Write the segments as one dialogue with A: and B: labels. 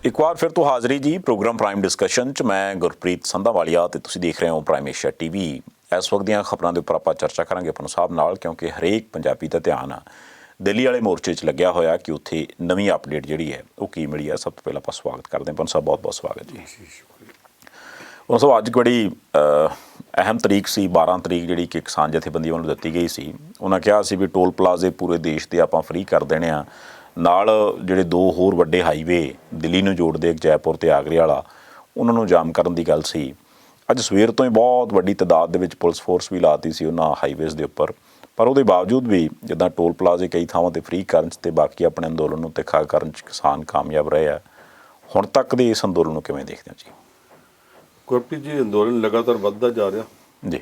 A: ਇੱਕ ਵਾਰ ਫਿਰ ਤੋਂ ਹਾਜ਼ਰੀ ਜੀ ਪ੍ਰੋਗਰਾਮ ਪ੍ਰਾਈਮ ਡਿਸਕਸ਼ਨ 'ਚ ਮੈਂ ਗੁਰਪ੍ਰੀਤ ਸੰਧਾਵਾਲੀਆ ਤੇ ਤੁਸੀਂ ਦੇਖ ਰਹੇ ਹੋ ਪ੍ਰਾਈਮ ਏਸ਼ੀਆ ਟੀਵੀ। ਇਸ ਵਕਤ ਦੀਆਂ ਖਬਰਾਂ ਦੇ ਉੱਪਰ ਆਪਾਂ ਚਰਚਾ ਕਰਾਂਗੇ ਆਪਣਾ ਸਾਹਿਬ ਨਾਲ, ਕਿਉਂਕਿ ਹਰੇਕ ਪੰਜਾਬੀ ਦਾ ਧਿਆਨ ਆ ਦਿੱਲੀ ਵਾਲੇ ਮੋਰਚੇ 'ਚ ਲੱਗਿਆ ਹੋਇਆ ਕਿ ਉੱਥੇ ਨਵੀਂ ਅਪਡੇਟ ਜਿਹੜੀ ਹੈ ਉਹ ਕੀ ਮਿਲੀ ਹੈ। ਸਭ ਤੋਂ ਪਹਿਲਾਂ ਆਪਾਂ ਸਵਾਗਤ ਕਰਦੇ ਹਾਂ ਪੰਨ ਸਾਹਿਬ, ਬਹੁਤ ਬਹੁਤ ਸਵਾਗਤ ਜੀ। ਪੰਨ ਸਾਹਿਬ, ਅੱਜ ਬੜੀ ਅਹਿਮ ਤਰੀਕ ਸੀ 12 ਤਰੀਕ, ਜਿਹੜੀ ਕਿ ਕਿਸਾਨ ਜਥੇਬੰਦੀਆਂ ਵੱਲੋਂ ਦਿੱਤੀ ਗਈ ਸੀ। ਉਹਨਾਂ ਕਿਹਾ ਸੀ ਵੀ ਟੋਲ ਪਲਾਜ਼ੇ ਪੂਰੇ ਦੇਸ਼ ਦੇ ਆਪਾਂ ਫ੍ਰੀ ਕਰ ਦੇਣੇ ਆ, ਨਾਲ ਜਿਹੜੇ ਦੋ ਹੋਰ ਵੱਡੇ ਹਾਈਵੇ ਦਿੱਲੀ ਨੂੰ ਜੋੜਦੇ ਇੱਕ ਜੈਪੁਰ ਅਤੇ ਆਗਰੇ ਵਾਲਾ, ਉਹਨਾਂ ਨੂੰ ਜਾਮ ਕਰਨ ਦੀ ਗੱਲ ਸੀ। ਅੱਜ ਸਵੇਰ ਤੋਂ ਹੀ ਬਹੁਤ ਵੱਡੀ ਤਾਦਾਦ ਦੇ ਵਿੱਚ ਪੁਲਿਸ ਫੋਰਸ ਵੀ ਲਾਤੀ ਸੀ ਉਹਨਾਂ ਹਾਈਵੇਜ਼ ਦੇ ਉੱਪਰ, ਪਰ ਉਹਦੇ ਬਾਵਜੂਦ ਵੀ ਜਿੱਦਾਂ ਟੋਲ ਪਲਾਜ਼ੇ ਕਈ ਥਾਵਾਂ 'ਤੇ ਫ੍ਰੀ ਕਰਨ 'ਚ ਅਤੇ ਬਾਕੀ ਆਪਣੇ ਅੰਦੋਲਨ ਨੂੰ ਤਿੱਖਾ ਕਰਨ 'ਚ ਕਿਸਾਨ ਕਾਮਯਾਬ ਰਹੇ ਆ। ਹੁਣ ਤੱਕ ਦੇ ਇਸ ਅੰਦੋਲਨ ਨੂੰ ਕਿਵੇਂ ਦੇਖਦੇ ਹੋ ਜੀ?
B: ਗੁਰਪ੍ਰੀਤ ਜੀ, ਅੰਦੋਲਨ ਲਗਾਤਾਰ ਵੱਧਦਾ ਜਾ ਰਿਹਾ
A: ਜੀ।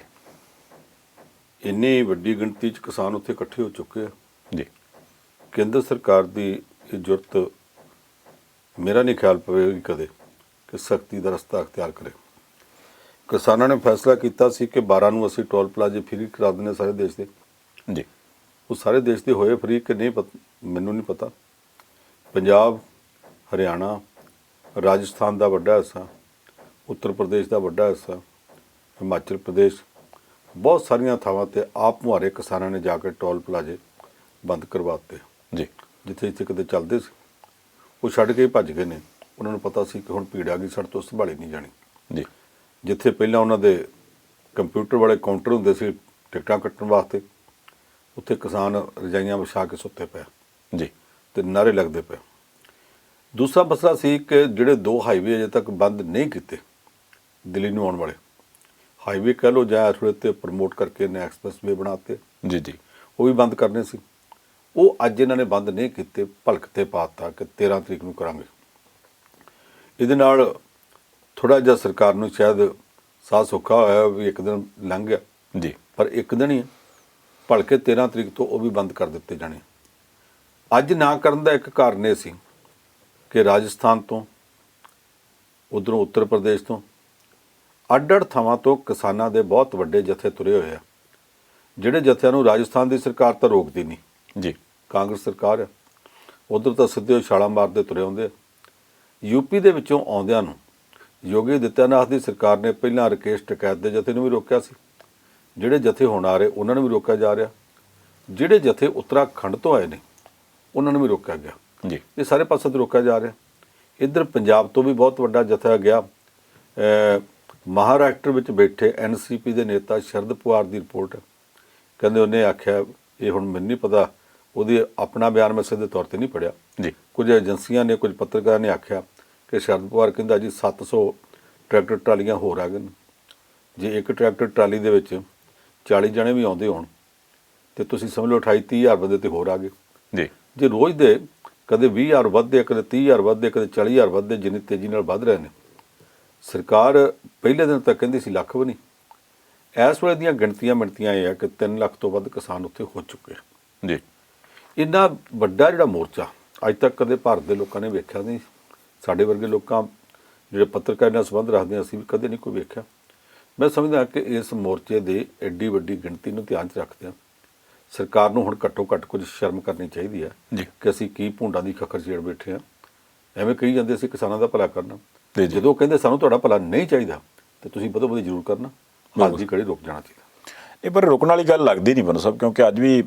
B: ਇੰਨੀ ਵੱਡੀ ਗਿਣਤੀ 'ਚ ਕਿਸਾਨ ਉੱਥੇ ਇਕੱਠੇ ਹੋ ਚੁੱਕੇ ਆ
A: ਜੀ।
B: ਕੇਂਦਰ ਸਰਕਾਰ ਦੀ ਇਹ ਜ਼ਰੂਰਤ ਮੇਰਾ ਨਹੀਂ ਖਿਆਲ ਪਵੇਗੀ ਕਦੇ ਕਿ ਸਖਤੀ ਦਾ ਰਸਤਾ ਅਖਤਿਆਰ ਕਰੇ। ਕਿਸਾਨਾਂ ਨੇ ਫੈਸਲਾ ਕੀਤਾ ਸੀ ਕਿ 12 ਨੂੰ ਅਸੀਂ ਟੋਲ ਪਲਾਜ਼ੇ ਫ੍ਰੀ ਕਰਾ ਦਿੰਦੇ ਸਾਰੇ ਦੇਸ਼ ਦੇ।
A: ਜੀ।
B: ਉਹ ਸਾਰੇ ਦੇਸ਼ ਦੇ ਹੋਏ ਫ੍ਰੀ ਕਿ ਨਹੀਂ ਮੈਨੂੰ ਨਹੀਂ ਪਤਾ। ਪੰਜਾਬ, ਹਰਿਆਣਾ, ਰਾਜਸਥਾਨ ਦਾ ਵੱਡਾ ਹਿੱਸਾ, ਉੱਤਰ ਪ੍ਰਦੇਸ਼ ਦਾ ਵੱਡਾ ਹਿੱਸਾ, ਹਿਮਾਚਲ ਪ੍ਰਦੇਸ਼, ਬਹੁਤ ਸਾਰੀਆਂ ਥਾਵਾਂ 'ਤੇ ਆਪ ਮੁਹਾਰੇ ਕਿਸਾਨਾਂ ਨੇ ਜਾ ਕੇ ਟੋਲ ਪਲਾਜ਼ੇ ਬੰਦ ਕਰਵਾ ਦਿੱਤੇ।
A: ਜੀ।
B: ਜਿੱਥੇ ਜਿੱਥੇ ਕਿਤੇ ਚੱਲਦੇ ਸੀ ਉਹ ਛੱਡ ਕੇ ਭੱਜ ਗਏ ਨੇ। ਉਹਨਾਂ ਨੂੰ ਪਤਾ ਸੀ ਕਿ ਹੁਣ ਭੀੜ ਆ ਗਈ, ਸਾਡੇ ਤੋਂ ਸੰਭਾਲੀ ਨਹੀਂ ਜਾਣੀ।
A: ਜੀ।
B: ਜਿੱਥੇ ਪਹਿਲਾਂ ਉਹਨਾਂ ਦੇ ਕੰਪਿਊਟਰ ਵਾਲੇ ਕਾਊਂਟਰ ਹੁੰਦੇ ਸੀ ਟਿਕਟਾਂ ਕੱਟਣ ਵਾਸਤੇ, ਉੱਥੇ ਕਿਸਾਨ ਰਜਾਈਆਂ ਵਿਛਾ ਕੇ ਸੁੱਤੇ ਪਏ
A: ਜੀ
B: ਅਤੇ ਨਾਅਰੇ ਲੱਗਦੇ ਪਏ। ਦੂਸਰਾ ਮਸਲਾ ਸੀ ਕਿ ਜਿਹੜੇ ਦੋ ਹਾਈਵੇ ਅਜੇ ਤੱਕ ਬੰਦ ਨਹੀਂ ਕੀਤੇ, ਦਿੱਲੀ ਨੂੰ ਆਉਣ ਵਾਲੇ ਹਾਈਵੇ ਕਹਿ ਲਓ ਜਾਂ ਥੋੜ੍ਹੇ 'ਤੇ ਪ੍ਰਮੋਟ ਕਰਕੇ ਨੇ ਐਕਸਪ੍ਰੈਸ ਵੇ ਬਣਾਤੇ,
A: ਜੀ। ਜੀ।
B: ਉਹ ਵੀ ਬੰਦ ਕਰਨੇ ਸੀ। ਉਹ ਅੱਜ ਇਹਨਾਂ ਨੇ ਬੰਦ ਨਹੀਂ ਕੀਤੇ, ਭਲਕ 'ਤੇ ਪਾ ਦਿੱਤਾ ਕਿ 13 ਤਰੀਕ ਨੂੰ ਕਰਾਂਗੇ। ਇਹਦੇ ਨਾਲ ਥੋੜ੍ਹਾ ਜਿਹਾ ਸਰਕਾਰ ਨੂੰ ਸ਼ਾਇਦ ਸਾਹ ਸੌਖਾ ਹੋਇਆ ਵੀ ਇੱਕ ਦਿਨ ਲੰਘ ਗਿਆ,
A: ਜੀ।
B: ਪਰ ਇੱਕ ਦਿਨ ਹੀ ਭਲਕੇ 13 ਤਰੀਕ ਤੋਂ ਉਹ ਵੀ ਬੰਦ ਕਰ ਦਿੱਤੇ ਜਾਣੇ। ਅੱਜ ਨਾ ਕਰਨ ਦਾ ਇੱਕ ਕਾਰਨ ਇਹ ਸੀ ਕਿ ਰਾਜਸਥਾਨ ਤੋਂ, ਉੱਧਰੋਂ ਉੱਤਰ ਪ੍ਰਦੇਸ਼ ਤੋਂ, ਅੱਡ-ਅੱਡ ਥਾਵਾਂ ਤੋਂ ਕਿਸਾਨਾਂ ਦੇ ਬਹੁਤ ਵੱਡੇ ਜਥੇ ਤੁਰੇ ਹੋਏ ਆ, ਜਿਹੜੇ ਜਥਿਆਂ ਨੂੰ ਰਾਜਸਥਾਨ ਦੀ ਸਰਕਾਰ ਤਾਂ ਰੋਕਦੀ ਨਹੀਂ।
A: ਜੀ।
B: ਕਾਂਗਰਸ ਸਰਕਾਰ ਆ, ਉੱਧਰ ਤਾਂ ਸਿੱਧੇ ਛਾਲਾਂ ਮਾਰਦੇ ਤੁਰੇ ਆਉਂਦੇ ਆ। ਯੂਪੀ ਦੇ ਵਿੱਚੋਂ ਆਉਂਦਿਆਂ ਨੂੰ ਯੋਗੀ ਆਦਿੱਤਿਆਨਾਥ ਦੀ ਸਰਕਾਰ ਨੇ ਪਹਿਲਾਂ ਰਾਕੇਸ਼ ਟਿਕੈਤ ਦੇ ਜਥੇ ਨੂੰ ਵੀ ਰੋਕਿਆ ਸੀ। ਜਿਹੜੇ ਜਥੇ ਹੁਣ ਆ ਰਹੇ ਉਹਨਾਂ ਨੂੰ ਵੀ ਰੋਕਿਆ ਜਾ ਰਿਹਾ। ਜਿਹੜੇ ਜਥੇ ਉੱਤਰਾਖੰਡ ਤੋਂ ਆਏ ਨੇ ਉਹਨਾਂ ਨੂੰ ਵੀ ਰੋਕਿਆ ਗਿਆ।
A: ਜੀ।
B: ਇਹ ਸਾਰੇ ਪਾਸੇ ਤੋਂ ਰੋਕਿਆ ਜਾ ਰਿਹਾ। ਇੱਧਰ ਪੰਜਾਬ ਤੋਂ ਵੀ ਬਹੁਤ ਵੱਡਾ ਜਥਾ ਗਿਆ। ਮਹਾਰਾਸ਼ਟਰ ਵਿੱਚ ਬੈਠੇ NCP ਦੇ ਨੇਤਾ ਸ਼ਰਦ ਪਵਾਰ ਦੀ ਰਿਪੋਰਟ, ਕਹਿੰਦੇ ਉਹਨੇ ਆਖਿਆ, ਇਹ ਹੁਣ ਮੈਨੂੰ ਨਹੀਂ ਪਤਾ, ਉਹਦੀ ਆਪਣਾ ਬਿਆਨ ਮੈਂ ਸਿੱਧੇ ਤੌਰ 'ਤੇ ਨਹੀਂ ਪੜ੍ਹਿਆ,
A: ਜੀ।
B: ਕੁਝ ਏਜੰਸੀਆਂ ਨੇ, ਕੁਝ ਪੱਤਰਕਾਰਾਂ ਨੇ ਆਖਿਆ ਕਿ ਸ਼ਰਦ ਪਵਾਰ ਕਹਿੰਦਾ ਜੀ 700 ਟਰੈਕਟਰ ਟਰਾਲੀਆਂ ਹੋਰ ਆ ਗਏ ਨੇ। ਜੇ ਇੱਕ ਟਰੈਕਟਰ ਟਰਾਲੀ ਦੇ ਵਿੱਚ 40 ਜਣੇ ਵੀ ਆਉਂਦੇ ਹੋਣ ਤੇ ਤੁਸੀਂ ਸਮਝ ਲਓ 28-30 ਹਜ਼ਾਰ ਬੰਦੇ ਤੇ ਹੋਰ ਆ ਗਏ।
A: ਜੀ।
B: ਜੇ ਰੋਜ਼ ਦੇ ਕਦੇ 20,000 ਵੱਧਦੇ, ਕਦੇ 30,000 ਵੱਧਦੇ, ਕਦੇ 40,000 ਵੱਧਦੇ, ਜਿੰਨੀ ਤੇਜ਼ੀ ਨਾਲ ਵੱਧ ਰਹੇ ਨੇ। ਸਰਕਾਰ ਪਹਿਲੇ ਦਿਨ ਤੱਕ ਕਹਿੰਦੀ ਸੀ ਲੱਖ ਵੀ ਨਹੀਂ। ਇਸ ਵੇਲੇ ਦੀਆਂ ਗਿਣਤੀਆਂ ਇਹ ਆ ਕਿ 3 ਲੱਖ ਤੋਂ ਵੱਧ ਕਿਸਾਨ ਉੱਥੇ ਹੋ ਚੁੱਕੇ।
A: ਜੀ।
B: ਇੰਨਾ ਵੱਡਾ ਜਿਹੜਾ ਮੋਰਚਾ ਅੱਜ ਤੱਕ ਕਦੇ ਭਾਰਤ ਦੇ ਲੋਕਾਂ ਨੇ ਵੇਖਿਆ ਨਹੀਂ। ਸਾਡੇ ਵਰਗੇ ਲੋਕਾਂ, ਜਿਹੜੇ ਪੱਤਰਕਾਰੀ ਨਾਲ ਸੰਬੰਧ ਰੱਖਦੇ ਹਾਂ, ਅਸੀਂ ਵੀ ਕਦੇ ਨਹੀਂ ਕੋਈ ਵੇਖਿਆ। ਮੈਂ ਸਮਝਦਾ ਕਿ ਇਸ ਮੋਰਚੇ ਦੇ ਐਡੀ ਵੱਡੀ ਗਿਣਤੀ ਨੂੰ ਧਿਆਨ 'ਚ ਰੱਖਦਿਆਂ ਸਰਕਾਰ ਨੂੰ ਹੁਣ ਘੱਟੋ ਘੱਟ ਕੁਝ ਸ਼ਰਮ ਕਰਨੀ ਚਾਹੀਦੀ ਹੈ
A: ਜੀ।
B: ਕਿ ਅਸੀਂ ਕੀ ਭੂੰਡਾਂ ਦੀ ਖੱਖਰ ਛੇੜ ਬੈਠੇ ਹਾਂ। ਐਵੇਂ ਕਹੀ ਜਾਂਦੇ ਅਸੀਂ ਕਿਸਾਨਾਂ ਦਾ ਭਲਾ ਕਰਨਾ,
A: ਜੀ।
B: ਜਦੋਂ ਕਹਿੰਦੇ ਸਾਨੂੰ ਤੁਹਾਡਾ ਭਲਾ ਨਹੀਂ ਚਾਹੀਦਾ ਤੇ ਤੁਸੀਂ ਬਦੋ ਬਦੀ ਜ਼ਰੂਰ ਕਰਨਾ, ਹਾਲ ਦੀ ਘੜੀ ਰੁਕ ਜਾਣਾ ਚਾਹੀਦਾ। ਇਹ
A: ਪਰ ਰੁਕਣ ਵਾਲੀ ਗੱਲ ਲੱਗਦੀ ਨਹੀਂ ਪੰਨ ਸਾਹਿਬ, ਕਿਉਂਕਿ ਅੱਜ ਵੀ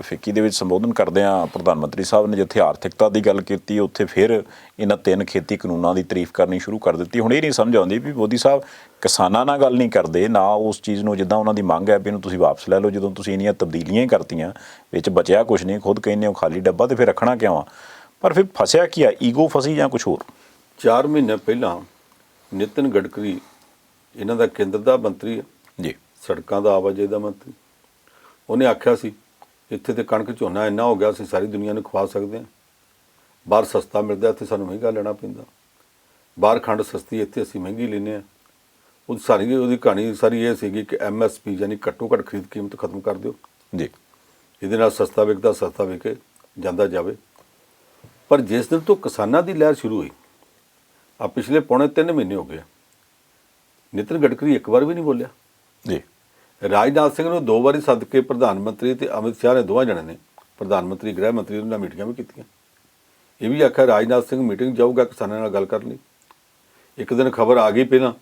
A: ਫਿੱਕੀ ਦੇ ਵਿੱਚ ਸੰਬੋਧਨ ਕਰਦਿਆਂ ਪ੍ਰਧਾਨ ਮੰਤਰੀ ਸਾਹਿਬ ਨੇ ਜਿੱਥੇ ਆਰਥਿਕਤਾ ਦੀ ਗੱਲ ਕੀਤੀ, ਉੱਥੇ ਫਿਰ ਇਹਨਾਂ 3 ਖੇਤੀ ਕਾਨੂੰਨਾਂ ਦੀ ਤਾਰੀਫ ਕਰਨੀ ਸ਼ੁਰੂ ਕਰ ਦਿੱਤੀ। ਹੁਣ ਇਹ ਨਹੀਂ ਸਮਝ ਆਉਂਦੀ ਵੀ ਮੋਦੀ ਸਾਹਿਬ ਕਿਸਾਨਾਂ ਨਾਲ ਗੱਲ ਨਹੀਂ ਕਰਦੇ, ਨਾ ਉਸ ਚੀਜ਼ ਨੂੰ ਜਿੱਦਾਂ ਉਹਨਾਂ ਦੀ ਮੰਗ ਹੈ ਵੀ ਇਹਨੂੰ ਤੁਸੀਂ ਵਾਪਸ ਲੈ ਲਓ। ਜਦੋਂ ਤੁਸੀਂ ਇੰਨੀਆਂ ਤਬਦੀਲੀਆਂ ਹੀ ਕਰਤੀਆਂ, ਵਿੱਚ ਬਚਿਆ ਕੁਛ ਨਹੀਂ, ਖੁਦ ਕਹਿੰਦੇ ਹੋ ਖਾਲੀ ਡੱਬਾ, ਤੇ ਫਿਰ ਰੱਖਣਾ ਕਿਉਂ ਆ? ਪਰ ਫਿਰ ਫਸਿਆ ਕੀ ਆ? ਈਗੋ ਫਸੀ ਜਾਂ ਕੁਛ ਹੋਰ?
B: 4 ਮਹੀਨੇ ਪਹਿਲਾਂ ਨਿਤਿਨ ਗਡਕਰੀ, ਇਹਨਾਂ ਦਾ ਕੇਂਦਰ ਦਾ ਮੰਤਰੀ ਹੈ
A: ਜੀ,
B: ਸੜਕਾਂ ਦਾ ਆਵਾਜਾਈ ਦਾ ਮੰਤਰੀ, ਉਹਨੇ ਆਖਿਆ ਸੀ ਇੱਥੇ ਤੇ ਕਣਕ ਝੋਨਾ ਇੰਨਾ ਹੋ ਗਿਆ ਅਸੀਂ ਸਾਰੀ ਦੁਨੀਆ ਨੂੰ ਖਵਾ ਸਕਦੇ ਹਾਂ। ਬਾਹਰ ਸਸਤਾ ਮਿਲਦਾ, ਇੱਥੇ ਸਾਨੂੰ ਮਹਿੰਗਾ ਲੈਣਾ ਪੈਂਦਾ। ਬਾਹਰ ਖੰਡ ਸਸਤੀ, ਇੱਥੇ ਅਸੀਂ ਮਹਿੰਗੀ ਲੈਂਦੇ ਹਾਂ। ਉਹਦੀ ਕਹਾਣੀ ਸਾਰੀ ਇਹ ਸੀਗੀ ਕਿ MSP ਯਾਨੀ ਘੱਟੋ ਘੱਟ ਖਰੀਦ ਕੀਮਤ ਖਤਮ ਕਰ ਦਿਓ
A: ਜੀ।
B: ਇਹਦੇ ਨਾਲ ਸਸਤਾ ਵਿਕਦਾ ਸਸਤਾ ਵਿਕੇ ਜਾਂਦਾ ਜਾਵੇ। ਪਰ ਜਿਸ ਦਿਨ ਤੋਂ ਕਿਸਾਨਾਂ ਦੀ ਲਹਿਰ ਸ਼ੁਰੂ ਹੋਈ, ਆ ਪਿਛਲੇ ਪੌਣੇ 3 ਮਹੀਨੇ ਹੋ ਗਏ, ਨਿਤਿਨ ਗਡਕਰੀ ਇੱਕ ਵਾਰ ਵੀ ਨਹੀਂ ਬੋਲਿਆ।
A: ਜੀ।
B: ਰਾਜਨਾਥ ਸਿੰਘ ਨੂੰ 2 ਵਾਰੀ ਸੱਦ ਕੇ ਪ੍ਰਧਾਨ ਮੰਤਰੀ ਤੇ ਅਮਿਤ ਸ਼ਾਹ ਨੇ, ਦੋਵਾਂ ਜਣੇ ਨੇ, ਪ੍ਰਧਾਨ ਮੰਤਰੀ, ਗ੍ਰਹਿ ਮੰਤਰੀ, ਉਹਨਾਂ ਨਾਲ ਮੀਟਿੰਗਾਂ ਵੀ ਕੀਤੀਆਂ। ਇਹ ਵੀ ਆਖਿਆ ਰਾਜਨਾਥ ਸਿੰਘ ਮੀਟਿੰਗ ਜਾਊਗਾ ਕਿਸਾਨਾਂ ਨਾਲ ਗੱਲ ਕਰਨ ਲਈ। ਇੱਕ ਦਿਨ ਖਬਰ ਆ ਗਈ ਪਹਿਲਾਂ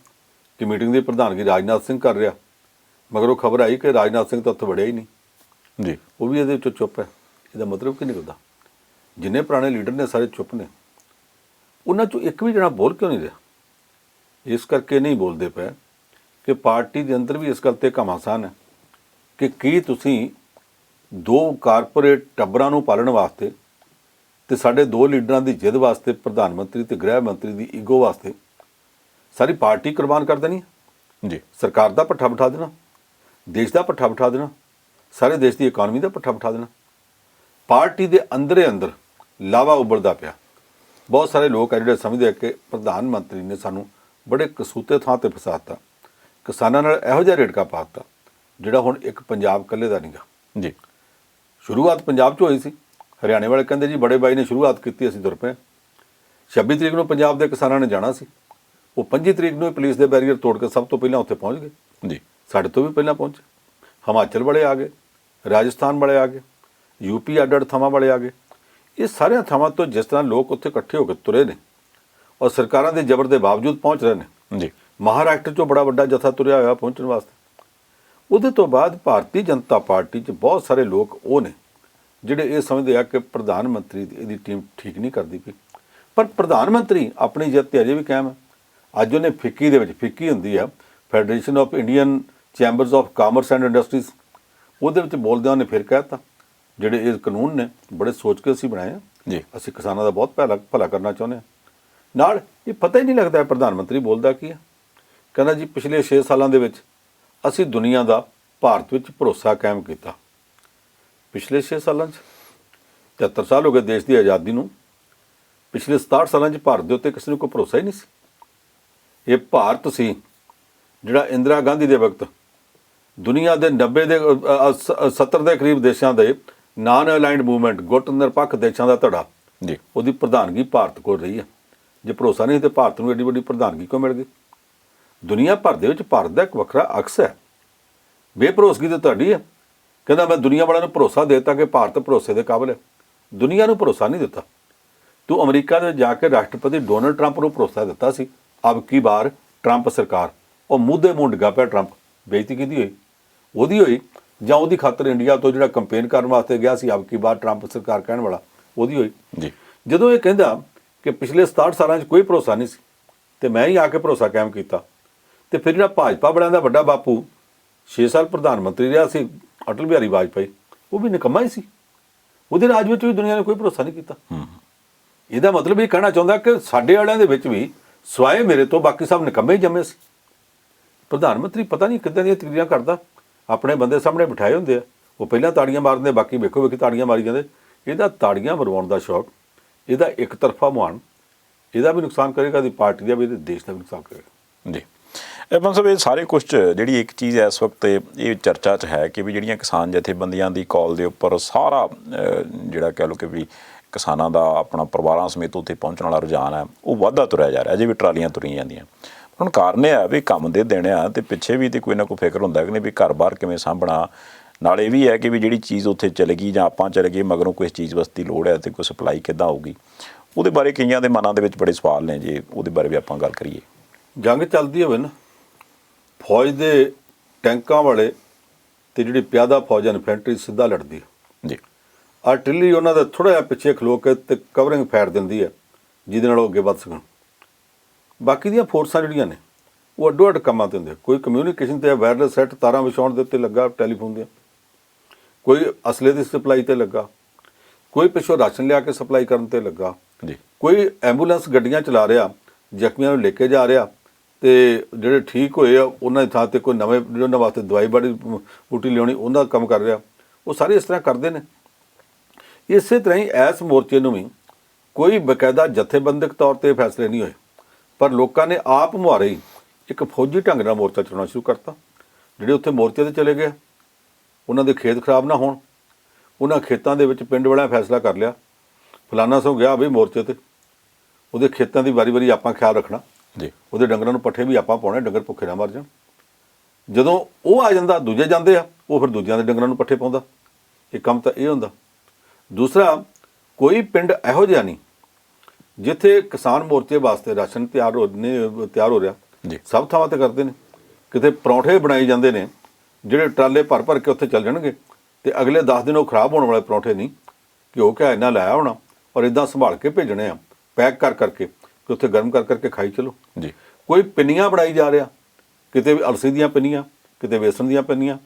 B: ਕਿ ਮੀਟਿੰਗ ਦੀ ਪ੍ਰਧਾਨਗੀ ਰਾਜਨਾਥ ਸਿੰਘ ਕਰ ਰਿਹਾ, ਮਗਰ ਉਹ ਖਬਰ ਆਈ ਕਿ ਰਾਜਨਾਥ ਸਿੰਘ ਤਾਂ ਉੱਥੇ ਵੜਿਆ ਹੀ ਨਹੀਂ
A: ਜੀ।
B: ਉਹ ਵੀ ਇਹਦੇ ਵਿੱਚੋਂ ਚੁੱਪ ਹੈ। ਇਹਦਾ ਮਤਲਬ ਕੀ ਨਿਕਲਦਾ? ਜਿੰਨੇ ਪੁਰਾਣੇ ਲੀਡਰ ਨੇ ਸਾਰੇ ਚੁੱਪ ਨੇ, ਉਹਨਾਂ 'ਚੋਂ ਇੱਕ ਵੀ ਜਣਾ ਬੋਲ ਕਿਉਂ ਨਹੀਂ ਰਿਹਾ? ਇਸ ਕਰਕੇ ਨਹੀਂ ਬੋਲਦੇ ਪਏ ਕਿ ਪਾਰਟੀ ਦੇ ਅੰਦਰ ਵੀ ਇਸ ਗੱਲ 'ਤੇ ਘਮਾਸਾਨ ਹੈ ਕਿ ਕੀ ਤੁਸੀਂ ਦੋ ਕਾਰਪੋਰੇਟ ਟੱਬਰਾਂ ਨੂੰ ਪਾਲਣ ਵਾਸਤੇ ਤੇ ਸਾਡੇ ਦੋ ਲੀਡਰਾਂ ਦੀ ਜਿੱਦ ਵਾਸਤੇ, ਪ੍ਰਧਾਨ ਮੰਤਰੀ ਤੇ ਗ੍ਰਹਿ ਮੰਤਰੀ ਦੀ ਈਗੋ ਵਾਸਤੇ ਸਾਰੀ ਪਾਰਟੀ ਕੁਰਬਾਨ ਕਰ ਦੇਣੀ
A: ਜੀ।
B: ਸਰਕਾਰ ਦਾ ਪੱਠਾ ਬਿਠਾ ਦੇਣਾ, ਦੇਸ਼ ਦਾ ਪੱਠਾ ਬਿਠਾ ਦੇਣਾ, ਸਾਰੇ ਦੇਸ਼ ਦੀ ਇਕਾਨਮੀ ਦਾ ਪੱਠਾ ਬਿਠਾ ਦੇਣਾ। ਪਾਰਟੀ ਦੇ ਅੰਦਰੇ ਅੰਦਰ ਲਾਵਾ ਉੱਭਰਦਾ ਪਿਆ। ਬਹੁਤ ਸਾਰੇ ਲੋਕ ਆ ਜਿਹੜੇ ਸਮਝਦੇ ਆ ਕਿ ਪ੍ਰਧਾਨ ਮੰਤਰੀ ਨੇ ਸਾਨੂੰ ਬੜੇ ਕਸੂਤੇ ਥਾਂ 'ਤੇ ਫਸਾ ਦਿੱਤਾ, ਕਿਸਾਨਾਂ ਨਾਲ ਇਹੋ ਜਿਹਾ ਰੇੜਕਾ ਪਾ ਦਿੱਤਾ ਜਿਹੜਾ ਹੁਣ ਇੱਕ ਪੰਜਾਬ ਇਕੱਲੇ ਦਾ ਨਹੀਂਗਾ
A: ਜੀ।
B: ਸ਼ੁਰੂਆਤ ਪੰਜਾਬ 'ਚ ਹੋਈ ਸੀ। ਹਰਿਆਣੇ ਵਾਲੇ ਕਹਿੰਦੇ ਜੀ ਬੜੇ ਬਾਈ ਨੇ ਸ਼ੁਰੂਆਤ ਕੀਤੀ, ਅਸੀਂ ਤੁਰ ਪਏ। 26 ਤਰੀਕ ਨੂੰ ਪੰਜਾਬ ਦੇ ਕਿਸਾਨਾਂ ਨੇ ਜਾਣਾ ਸੀ, ਉਹ 25 ਤਰੀਕ ਨੂੰ ਹੀ ਪੁਲਿਸ ਦੇ ਬੈਰੀਅਰ ਤੋੜ ਕੇ ਸਭ ਤੋਂ ਪਹਿਲਾਂ ਉੱਥੇ ਪਹੁੰਚ ਗਏ
A: ਜੀ।
B: ਸਾਡੇ ਤੋਂ ਵੀ ਪਹਿਲਾਂ ਪਹੁੰਚੇ। ਹਿਮਾਚਲ ਵਾਲੇ ਆ ਗਏ, ਰਾਜਸਥਾਨ ਵਾਲੇ ਆ ਗਏ, ਯੂਪੀ ਅੱਡ-ਅੱਡ ਥਾਵਾਂ ਵਾਲੇ ਆ ਗਏ। ਇਹ ਸਾਰੀਆਂ ਥਾਵਾਂ ਤੋਂ ਜਿਸ ਤਰ੍ਹਾਂ ਲੋਕ ਉੱਥੇ ਇਕੱਠੇ ਹੋ ਕੇ ਤੁਰੇ ਨੇ ਔਰ ਸਰਕਾਰਾਂ ਦੇ ਜ਼ਬਰ ਦੇ ਬਾਵਜੂਦ ਪਹੁੰਚ ਰਹੇ ਨੇ।
A: ਜੀ।
B: ਮਹਾਰਾਸ਼ਟਰ 'ਚੋਂ ਬੜਾ ਵੱਡਾ ਜਥਾ ਤੁਰਿਆ ਹੋਇਆ ਪਹੁੰਚਣ ਵਾਸਤੇ। ਉਹਦੇ ਤੋਂ ਬਾਅਦ ਭਾਰਤੀ ਜਨਤਾ ਪਾਰਟੀ 'ਚ ਬਹੁਤ ਸਾਰੇ ਲੋਕ ਉਹ ਨੇ ਜਿਹੜੇ ਇਹ ਸਮਝਦੇ ਆ ਕਿ ਪ੍ਰਧਾਨ ਮੰਤਰੀ ਦੀ ਇਹਦੀ ਟੀਮ ਠੀਕ ਨਹੀਂ ਕਰਦੀ ਪਈ। ਪਰ ਪ੍ਰਧਾਨ ਮੰਤਰੀ ਆਪਣੀ ਜਿੱਤ 'ਤੇ ਅਜੇ ਵੀ ਕਾਇਮ ਹੈ। ਅੱਜ ਉਹਨੇ ਫਿੱਕੀ ਦੇ ਵਿੱਚ, ਫਿੱਕੀ ਹੁੰਦੀ ਆ federation of Indian chambers of commerce and industries, ਉਹਦੇ ਵਿੱਚ ਬੋਲਦਿਆਂ ਉਹਨੇ ਫਿਰ ਕਹਿ ਦਿੱਤਾ ਜਿਹੜੇ ਇਹ ਕਾਨੂੰਨ ਨੇ ਬੜੇ ਸੋਚ ਕੇ ਅਸੀਂ ਬਣਾਏ ਆ
A: ਜੀ।
B: ਅਸੀਂ ਕਿਸਾਨਾਂ ਦਾ ਬਹੁਤ ਭਲਾ ਕਰਨਾ ਚਾਹੁੰਦੇ ਹਾਂ। ਨਾਲ ਇਹ ਪਤਾ ਹੀ ਨਹੀਂ ਲੱਗਦਾ ਪ੍ਰਧਾਨ ਮੰਤਰੀ ਬੋਲਦਾ ਕੀ ਹੈ। ਕਹਿੰਦਾ ਜੀ ਪਿਛਲੇ 6 ਸਾਲਾਂ ਦੇ ਵਿੱਚ ਅਸੀਂ ਦੁਨੀਆ ਦਾ ਭਾਰਤ ਵਿੱਚ ਭਰੋਸਾ ਕਾਇਮ ਕੀਤਾ। ਪਿਛਲੇ 6 ਸਾਲਾਂ 'ਚ 73 ਸਾਲ ਹੋ ਗਏ ਦੇਸ਼ ਦੀ ਆਜ਼ਾਦੀ ਨੂੰ, ਪਿਛਲੇ 67 ਸਾਲਾਂ 'ਚ ਭਾਰਤ ਦੇ ਉੱਤੇ ਕਿਸੇ ਨੂੰ ਕੋਈ ਭਰੋਸਾ ਹੀ ਨਹੀਂ ਸੀ। ਇਹ ਭਾਰਤ ਸੀ ਜਿਹੜਾ ਇੰਦਰਾ ਗਾਂਧੀ ਦੇ ਵਕਤ ਦੁਨੀਆ ਦੇ 90 ਦੇ 70 ਦੇ ਕਰੀਬ ਦੇਸ਼ਾਂ ਦੇ ਨਾਨ ਅਲਾਈਨਡ ਮੂਵਮੈਂਟ, ਗੁੱਟ ਨਿਰਪੱਖ ਦੇਸ਼ਾਂ ਦਾ ਧੜਾ
A: ਜੀ।
B: ਉਹਦੀ ਪ੍ਰਧਾਨਗੀ ਭਾਰਤ ਕੋਲ ਰਹੀ ਹੈ। ਜੇ ਭਰੋਸਾ ਨਹੀਂ ਤੇ ਭਾਰਤ ਨੂੰ ਐਡੀ ਵੱਡੀ ਪ੍ਰਧਾਨਗੀ ਕਿਉਂ ਮਿਲ ਗਈ? ਦੁਨੀਆ ਭਰ ਦੇ ਵਿੱਚ ਭਾਰਤ ਦਾ ਇੱਕ ਵੱਖਰਾ ਅਕਸ ਹੈ। ਬੇਭਰੋਸਗੀ ਤਾਂ ਤੁਹਾਡੀ ਹੈ। ਕਹਿੰਦਾ ਮੈਂ ਦੁਨੀਆ ਵਾਲਿਆਂ ਨੂੰ ਭਰੋਸਾ ਦੇ ਦਿੱਤਾ ਕਿ ਭਾਰਤ ਭਰੋਸੇ ਦੇ ਕਾਬਲ ਹੈ। ਦੁਨੀਆ ਨੂੰ ਭਰੋਸਾ ਨਹੀਂ ਦਿੱਤਾ। ਤੂੰ ਅਮਰੀਕਾ ਦੇ ਜਾ ਕੇ ਰਾਸ਼ਟਰਪਤੀ ਡੋਨਲਡ ਟਰੰਪ ਨੂੰ ਭਰੋਸਾ ਦਿੱਤਾ ਸੀ ਅਬ ਕੀ ਬਾਰ ਟਰੰਪ ਸਰਕਾਰ, ਉਹ ਮੂੰਹ ਦੇ ਮੂੰਹ ਡਿੱਗਾ ਪਿਆ ਟਰੰਪ। ਬੇਇੱਜ਼ਤੀ ਕਿਹਦੀ ਹੋਈ? ਉਹਦੀ ਹੋਈ ਜਾਂ ਉਹਦੀ ਖਾਤਰ ਇੰਡੀਆ ਤੋਂ ਜਿਹੜਾ ਕੰਪੇਨ ਕਰਨ ਵਾਸਤੇ ਗਿਆ ਸੀ ਅਬ ਕੀ ਬਾਰ ਟਰੰਪ ਸਰਕਾਰ ਕਹਿਣ ਵਾਲਾ, ਉਹਦੀ ਹੋਈ।
A: ਜੀ।
B: ਜਦੋਂ ਇਹ ਕਹਿੰਦਾ ਕਿ ਪਿਛਲੇ 67 ਸਾਲਾਂ 'ਚ ਕੋਈ ਭਰੋਸਾ ਨਹੀਂ ਸੀ ਤੇ ਮੈਂ ਹੀ ਆ ਕੇ ਭਰੋਸਾ ਕਾਇਮ ਕੀਤਾ, ਤੇ ਫਿਰ ਜਿਹੜਾ ਭਾਜਪਾ ਵਾਲਿਆਂ ਦਾ ਵੱਡਾ ਬਾਪੂ 6 ਸਾਲ ਪ੍ਰਧਾਨ ਮੰਤਰੀ ਰਿਹਾ ਸੀ ਅਟਲ ਬਿਹਾਰੀ ਵਾਜਪਾਈ, ਉਹ ਵੀ ਨਿਕੰਮਾ ਹੀ ਸੀ। ਉਹਦੇ ਰਾਜ ਵਿੱਚ ਵੀ ਦੁਨੀਆ ਨੇ ਕੋਈ ਭਰੋਸਾ ਨਹੀਂ ਕੀਤਾ। ਇਹਦਾ ਮਤਲਬ ਇਹ ਕਹਿਣਾ ਚਾਹੁੰਦਾ ਕਿ ਸਾਡੇ ਵਾਲਿਆਂ ਦੇ ਵਿੱਚ ਵੀ ਸਿਵਾਏ ਮੇਰੇ ਤੋਂ ਬਾਕੀ ਸਭ ਨਿਕੰਮੇ ਹੀ ਜੰਮੇ ਸੀ। ਪ੍ਰਧਾਨ ਮੰਤਰੀ ਪਤਾ ਨਹੀਂ ਕਿੱਦਾਂ ਦੀਆਂ ਤਕਰੀਰਾਂ ਕਰਦਾ, ਆਪਣੇ ਬੰਦੇ ਸਾਹਮਣੇ ਬਿਠਾਏ ਹੁੰਦੇ ਆ, ਉਹ ਪਹਿਲਾਂ ਤਾੜੀਆਂ ਮਾਰਦੇ, ਬਾਕੀ ਵੇਖੋ ਵੇਖੀ ਤਾੜੀਆਂ ਮਾਰੀ ਜਾਂਦੇ। ਇਹਦਾ ਤਾੜੀਆਂ ਮਰਵਾਉਣ ਦਾ ਸ਼ੌਕ, ਇਹਦਾ ਇੱਕ ਤਰਫਾ ਮੁਹਾਨ, ਇਹਦਾ ਵੀ ਨੁਕਸਾਨ ਕਰੇਗਾ, ਇਹਦੀ ਪਾਰਟੀ ਦਾ ਵੀ, ਇਹਦੇ ਦੇਸ਼ ਦਾ ਵੀ ਨੁਕਸਾਨ ਕਰੇਗਾ।
A: ਜੀ। ਮਤਲਬ ਇਹ ਸਾਰੇ ਕੁਛ ਜਿਹੜੀ ਇੱਕ ਚੀਜ਼ ਇਸ ਵਕਤ ਇਹ ਚਰਚਾ 'ਚ ਹੈ ਕਿ ਵੀ ਜਿਹੜੀਆਂ ਕਿਸਾਨ ਜਥੇਬੰਦੀਆਂ ਦੀ ਕਾਲ ਦੇ ਉੱਪਰ ਸਾਰਾ ਜਿਹੜਾ ਕਹਿ ਲਓ ਕਿ ਵੀ ਕਿਸਾਨਾਂ ਦਾ ਆਪਣਾ ਪਰਿਵਾਰਾਂ ਸਮੇਤ ਉੱਥੇ ਪਹੁੰਚਣ ਵਾਲਾ ਰੁਝਾਨ ਹੈ ਉਹ ਵਾਧਾ ਤੁਰਿਆ ਜਾ ਰਿਹਾ। ਅਜੇ ਵੀ ਟਰਾਲੀਆਂ ਤੁਰੀਆਂ ਜਾਂਦੀਆਂ। ਹੁਣ ਕਾਰਨ ਇਹ ਆ ਵੀ ਕੰਮ ਦੇ ਦਿਨ ਆ ਅਤੇ ਪਿੱਛੇ ਵੀ ਤਾਂ ਕੋਈ ਨਾ ਕੋਈ ਫਿਕਰ ਹੁੰਦਾ ਕਿ ਨਹੀਂ ਵੀ ਘਰ-ਬਾਰ ਕਿਵੇਂ ਸਾਂਭਣਾ। ਨਾਲ ਇਹ ਵੀ ਹੈ ਕਿ ਵੀ ਜਿਹੜੀ ਚੀਜ਼ ਉੱਥੇ ਚਲੇ ਗਈ ਜਾਂ ਆਪਾਂ ਚਲੇ ਗਏ ਮਗਰੋਂ ਕੋਈ ਚੀਜ਼ ਵਾਸਤੇ ਲੋੜ ਹੈ ਅਤੇ ਕੋਈ ਸਪਲਾਈ ਕਿੱਦਾਂ ਹੋਊਗੀ, ਉਹਦੇ ਬਾਰੇ ਕਈਆਂ ਦੇ ਮਨਾਂ ਦੇ ਵਿੱਚ ਬੜੇ ਸਵਾਲ ਨੇ। ਜੇ ਉਹਦੇ ਬਾਰੇ ਵੀ ਆਪਾਂ ਗੱਲ ਕਰੀਏ,
B: ਜੰਗ ਚੱਲਦੀ ਹੋਵੇ ਨਾ, ਫੌਜ ਦੇ ਟੈਂਕਾਂ ਵਾਲੇ ਤੇ ਜਿਹੜੀ ਪਿਆਦਾ ਫੌਜ ਇਨਫੈਂਟਰੀ ਸਿੱਧਾ ਲੜਦੀ ਹੈ
A: ਜੀ।
B: ਆਰਟਿਲਰੀ ਉਹਨਾਂ ਦਾ ਥੋੜ੍ਹਾ ਜਿਹਾ ਪਿੱਛੇ ਖਲੋ ਕੇ ਤੇ ਕਵਰਿੰਗ ਫੈਰ ਦਿੰਦੀ ਹੈ ਜਿਹਦੇ ਨਾਲ ਉਹ ਅੱਗੇ ਵੱਧ ਸਕਣ। ਬਾਕੀ ਦੀਆਂ ਫੋਰਸਾਂ ਜਿਹੜੀਆਂ ਨੇ ਉਹ ਅੱਡੋ ਅੱਡ ਕੰਮਾਂ 'ਤੇ ਹੁੰਦੇ, ਕੋਈ ਕਮਿਊਨੀਕੇਸ਼ਨ 'ਤੇ ਵਾਇਰਲੈਸ ਸੈੱਟ ਤਾਰਾਂ ਵਿਛਾਉਣ ਦੇ ਉੱਤੇ ਲੱਗਾ ਟੈਲੀਫੋਨ ਦੀਆਂ, ਕੋਈ ਅਸਲੇ ਦੀ ਸਪਲਾਈ 'ਤੇ ਲੱਗਾ, ਕੋਈ ਪਿੱਛੋਂ ਰਾਸ਼ਨ ਲਿਆ ਕੇ ਸਪਲਾਈ ਕਰਨ 'ਤੇ ਲੱਗਾ
A: ਜੀ,
B: ਕੋਈ ਐਂਬੂਲੈਂਸ ਗੱਡੀਆਂ ਚਲਾ ਰਿਹਾ, ਜ਼ਖਮੀਆਂ ਨੂੰ ਲੈ ਕੇ ਜਾ ਰਿਹਾ, ਤੇ ਜਿਹੜੇ ਠੀਕ ਹੋਏ ਆ ਉਹਨਾਂ ਦੀ ਥਾਂ 'ਤੇ ਕੋਈ ਨਵੇਂ ਉਹਨਾਂ ਵਾਸਤੇ ਦਵਾਈ ਬਾੜੀ ਬੂਟੀ ਲਿਆਉਣੀ ਉਹਨਾਂ ਦਾ ਕੰਮ ਕਰ ਰਿਹਾ। ਉਹ ਸਾਰੇ ਇਸ ਤਰ੍ਹਾਂ ਕਰਦੇ ਨੇ। ਇਸੇ ਤਰ੍ਹਾਂ ਹੀ ਇਸ ਮੋਰਚੇ ਨੂੰ ਵੀ ਕੋਈ ਬਕਾਇਦਾ ਜਥੇਬੰਦਕ ਤੌਰ 'ਤੇ ਫੈਸਲੇ ਨਹੀਂ ਹੋਏ, ਪਰ ਲੋਕਾਂ ਨੇ ਆਪ ਮੁਹਾਰੇ ਹੀ ਇੱਕ ਫੌਜੀ ਢੰਗ ਨਾਲ ਮੋਰਚਾ ਚਲਾਉਣਾ ਸ਼ੁਰੂ ਕਰਤਾ। ਜਿਹੜੇ ਉੱਥੇ ਮੋਰਚੇ 'ਤੇ ਚਲੇ ਗਏ ਉਹਨਾਂ ਦੇ ਖੇਤ ਖਰਾਬ ਨਾ ਹੋਣ, ਉਹਨਾਂ ਖੇਤਾਂ ਦੇ ਵਿੱਚ ਪਿੰਡ ਵਾਲਿਆਂ ਫੈਸਲਾ ਕਰ ਲਿਆ ਫਲਾਨਾ ਸੌ ਗਿਆ ਵੀ ਮੋਰਚੇ 'ਤੇ, ਉਹਦੇ ਖੇਤਾਂ ਦੀ ਵਾਰੀ ਆਪਾਂ ਖਿਆਲ ਰੱਖਣਾ
A: ਜੀ,
B: ਉਹਦੇ ਡੰਗਰਾਂ ਨੂੰ ਪੱਠੇ ਵੀ ਆਪਾਂ ਪਾਉਣੇ, ਡੰਗਰ ਭੁੱਖੇ ਨਾ ਮਰ ਜਾਣ। ਜਦੋਂ ਉਹ ਆ ਜਾਂਦਾ ਦੂਜੇ ਜਾਂਦੇ ਆ, ਉਹ ਫਿਰ ਦੂਜਿਆਂ ਦੇ ਡੰਗਰਾਂ ਨੂੰ ਪੱਠੇ ਪਾਉਂਦਾ। ਇਹ ਕੰਮ ਤਾਂ ਇਹ ਹੁੰਦਾ। ਦੂਸਰਾ, ਕੋਈ ਪਿੰਡ ਇਹੋ ਜਿਹਾ ਨਹੀਂ ਜਿੱਥੇ ਕਿਸਾਨ ਮੋਰਚੇ ਵਾਸਤੇ ਰਾਸ਼ਨ ਤਿਆਰ ਹੋ ਰਿਹਾ
A: ਜੀ।
B: ਸਭ ਥਾਵਾਂ ਤੇ ਕਰਦੇ ਨੇ। ਕਿਤੇ ਪਰੌਂਠੇ ਬਣਾਏ ਜਾਂਦੇ ਨੇ ਜਿਹੜੇ ਟਰਾਲੇ ਭਰ ਭਰ ਕੇ ਉੱਥੇ ਚੱਲ ਜਾਣਗੇ ਤੇ ਅਗਲੇ 10 ਦਿਨ ਉਹ ਖਰਾਬ ਹੋਣ ਵਾਲੇ ਪਰੌਂਠੇ ਨਹੀਂ, ਘਿਓ ਘਿਆ ਇੰਨਾ ਲਾਇਆ ਹੋਣਾ ਔਰ ਇਦਾਂ ਸੰਭਾਲ ਕੇ ਭੇਜਣੇ ਆ, ਪੈਕ ਕਰ ਕਰਕੇ ਕਿ ਉੱਥੇ ਗਰਮ ਕਰ ਕਰਕੇ ਖਾਈ ਚਲੋ
A: ਜੀ।
B: ਕੋਈ ਪਿੰਨੀਆਂ ਬਣਾਈ ਜਾ ਰਿਹਾ, ਕਿਤੇ ਅਲਸੀ ਦੀਆਂ ਪਿੰਨੀਆਂ, ਕਿਤੇ ਵੇਸਣ ਦੀਆਂ ਪਿੰਨੀਆਂ,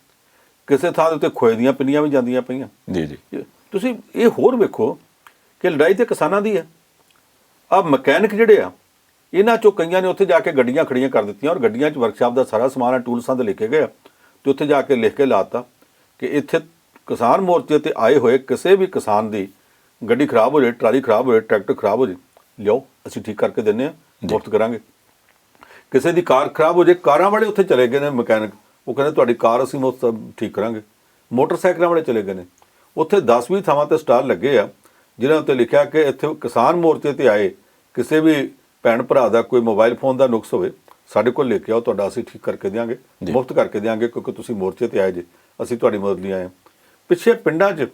B: ਕਿਸੇ ਥਾਂ ਦੇ ਉੱਤੇ ਖੋਏ ਦੀਆਂ ਪਿੰਨੀਆਂ ਵੀ ਜਾਂਦੀਆਂ ਪਈਆਂ।
A: ਜੀ ਜੀ।
B: ਤੁਸੀਂ ਇਹ ਹੋਰ ਵੇਖੋ ਕਿ ਲੜਾਈ ਤੇ ਕਿਸਾਨਾਂ ਦੀ ਹੈ। ਆਹ ਮਕੈਨਿਕ ਜਿਹੜੇ ਆ, ਇਹਨਾਂ ਚੋਂ ਕਈਆਂ ਨੇ ਉੱਥੇ ਜਾ ਕੇ ਗੱਡੀਆਂ ਖੜੀਆਂ ਕਰ ਦਿੱਤੀਆਂ ਔਰ ਗੱਡੀਆਂ 'ਚ ਵਰਕਸ਼ਾਪ ਦਾ ਸਾਰਾ ਸਮਾਨ ਹੈ, ਟੂਲਸਾਂ ਦੇ ਲੈ ਕੇ ਗਏ ਤੇ ਉੱਥੇ ਜਾ ਕੇ ਲਿਖ ਕੇ ਲਾਤਾ ਕਿ ਇੱਥੇ ਕਿਸਾਨ ਮੋਰਚੇ ਤੇ ਆਏ ਹੋਏ ਕਿਸੇ ਵੀ ਕਿਸਾਨ ਦੀ ਗੱਡੀ ਖਰਾਬ ਹੋ ਜਾਏ, ਟਰਾਲੀ ਖਰਾਬ ਹੋ ਜਾਏ, ਟਰੈਕਟਰ ਖਰਾਬ ਹੋ ਜਾਏ, ਲਿਆਓ ਅਸੀਂ ਠੀਕ ਕਰਕੇ ਦਿੰਦੇ ਹਾਂ, ਮੁਫਤ ਕਰਾਂਗੇ। ਕਿਸੇ ਦੀ ਕਾਰ ਖਰਾਬ ਹੋ ਜਾਏ, ਕਾਰਾਂ ਵਾਲੇ ਉੱਥੇ ਚਲੇ ਗਏ ਨੇ ਮਕੈਨਿਕ, ਉਹ ਕਹਿੰਦੇ ਤੁਹਾਡੀ ਕਾਰ ਅਸੀਂ ਮੁਫਤ ਠੀਕ ਕਰਾਂਗੇ। ਮੋਟਰਸਾਈਕਲਾਂ ਵਾਲੇ ਚਲੇ ਗਏ ਨੇ, ਉੱਥੇ 10-20 ਥਾਵਾਂ ਤੇ ਸਟਾਲ ਲੱਗੇ ਆ ਜਿਨ੍ਹਾਂ ਉੱਤੇ ਲਿਖਿਆ ਕਿ ਇੱਥੇ ਕਿਸਾਨ ਮੋਰਚੇ ਤੇ ਆਏ ਕਿਸੇ ਵੀ ਭੈਣ ਭਰਾ ਦਾ ਕੋਈ ਮੋਬਾਈਲ ਫੋਨ ਦਾ ਨੁਕਸ ਹੋਵੇ ਸਾਡੇ ਕੋਲ ਲੈ ਕੇ ਆਓ, ਤੁਹਾਡਾ ਅਸੀਂ ਠੀਕ ਕਰਕੇ ਦਿਆਂਗੇ, ਮੁਫਤ ਕਰਕੇ ਦਿਆਂਗੇ, ਕਿਉਂਕਿ ਤੁਸੀਂ ਮੋਰਚੇ ਤੇ ਆਏ ਜੇ, ਅਸੀਂ ਤੁਹਾਡੀ ਮਦਦ ਲਈ ਆਏ ਹਾਂ। ਪਿੱਛੇ ਪਿੰਡਾਂ 'ਚ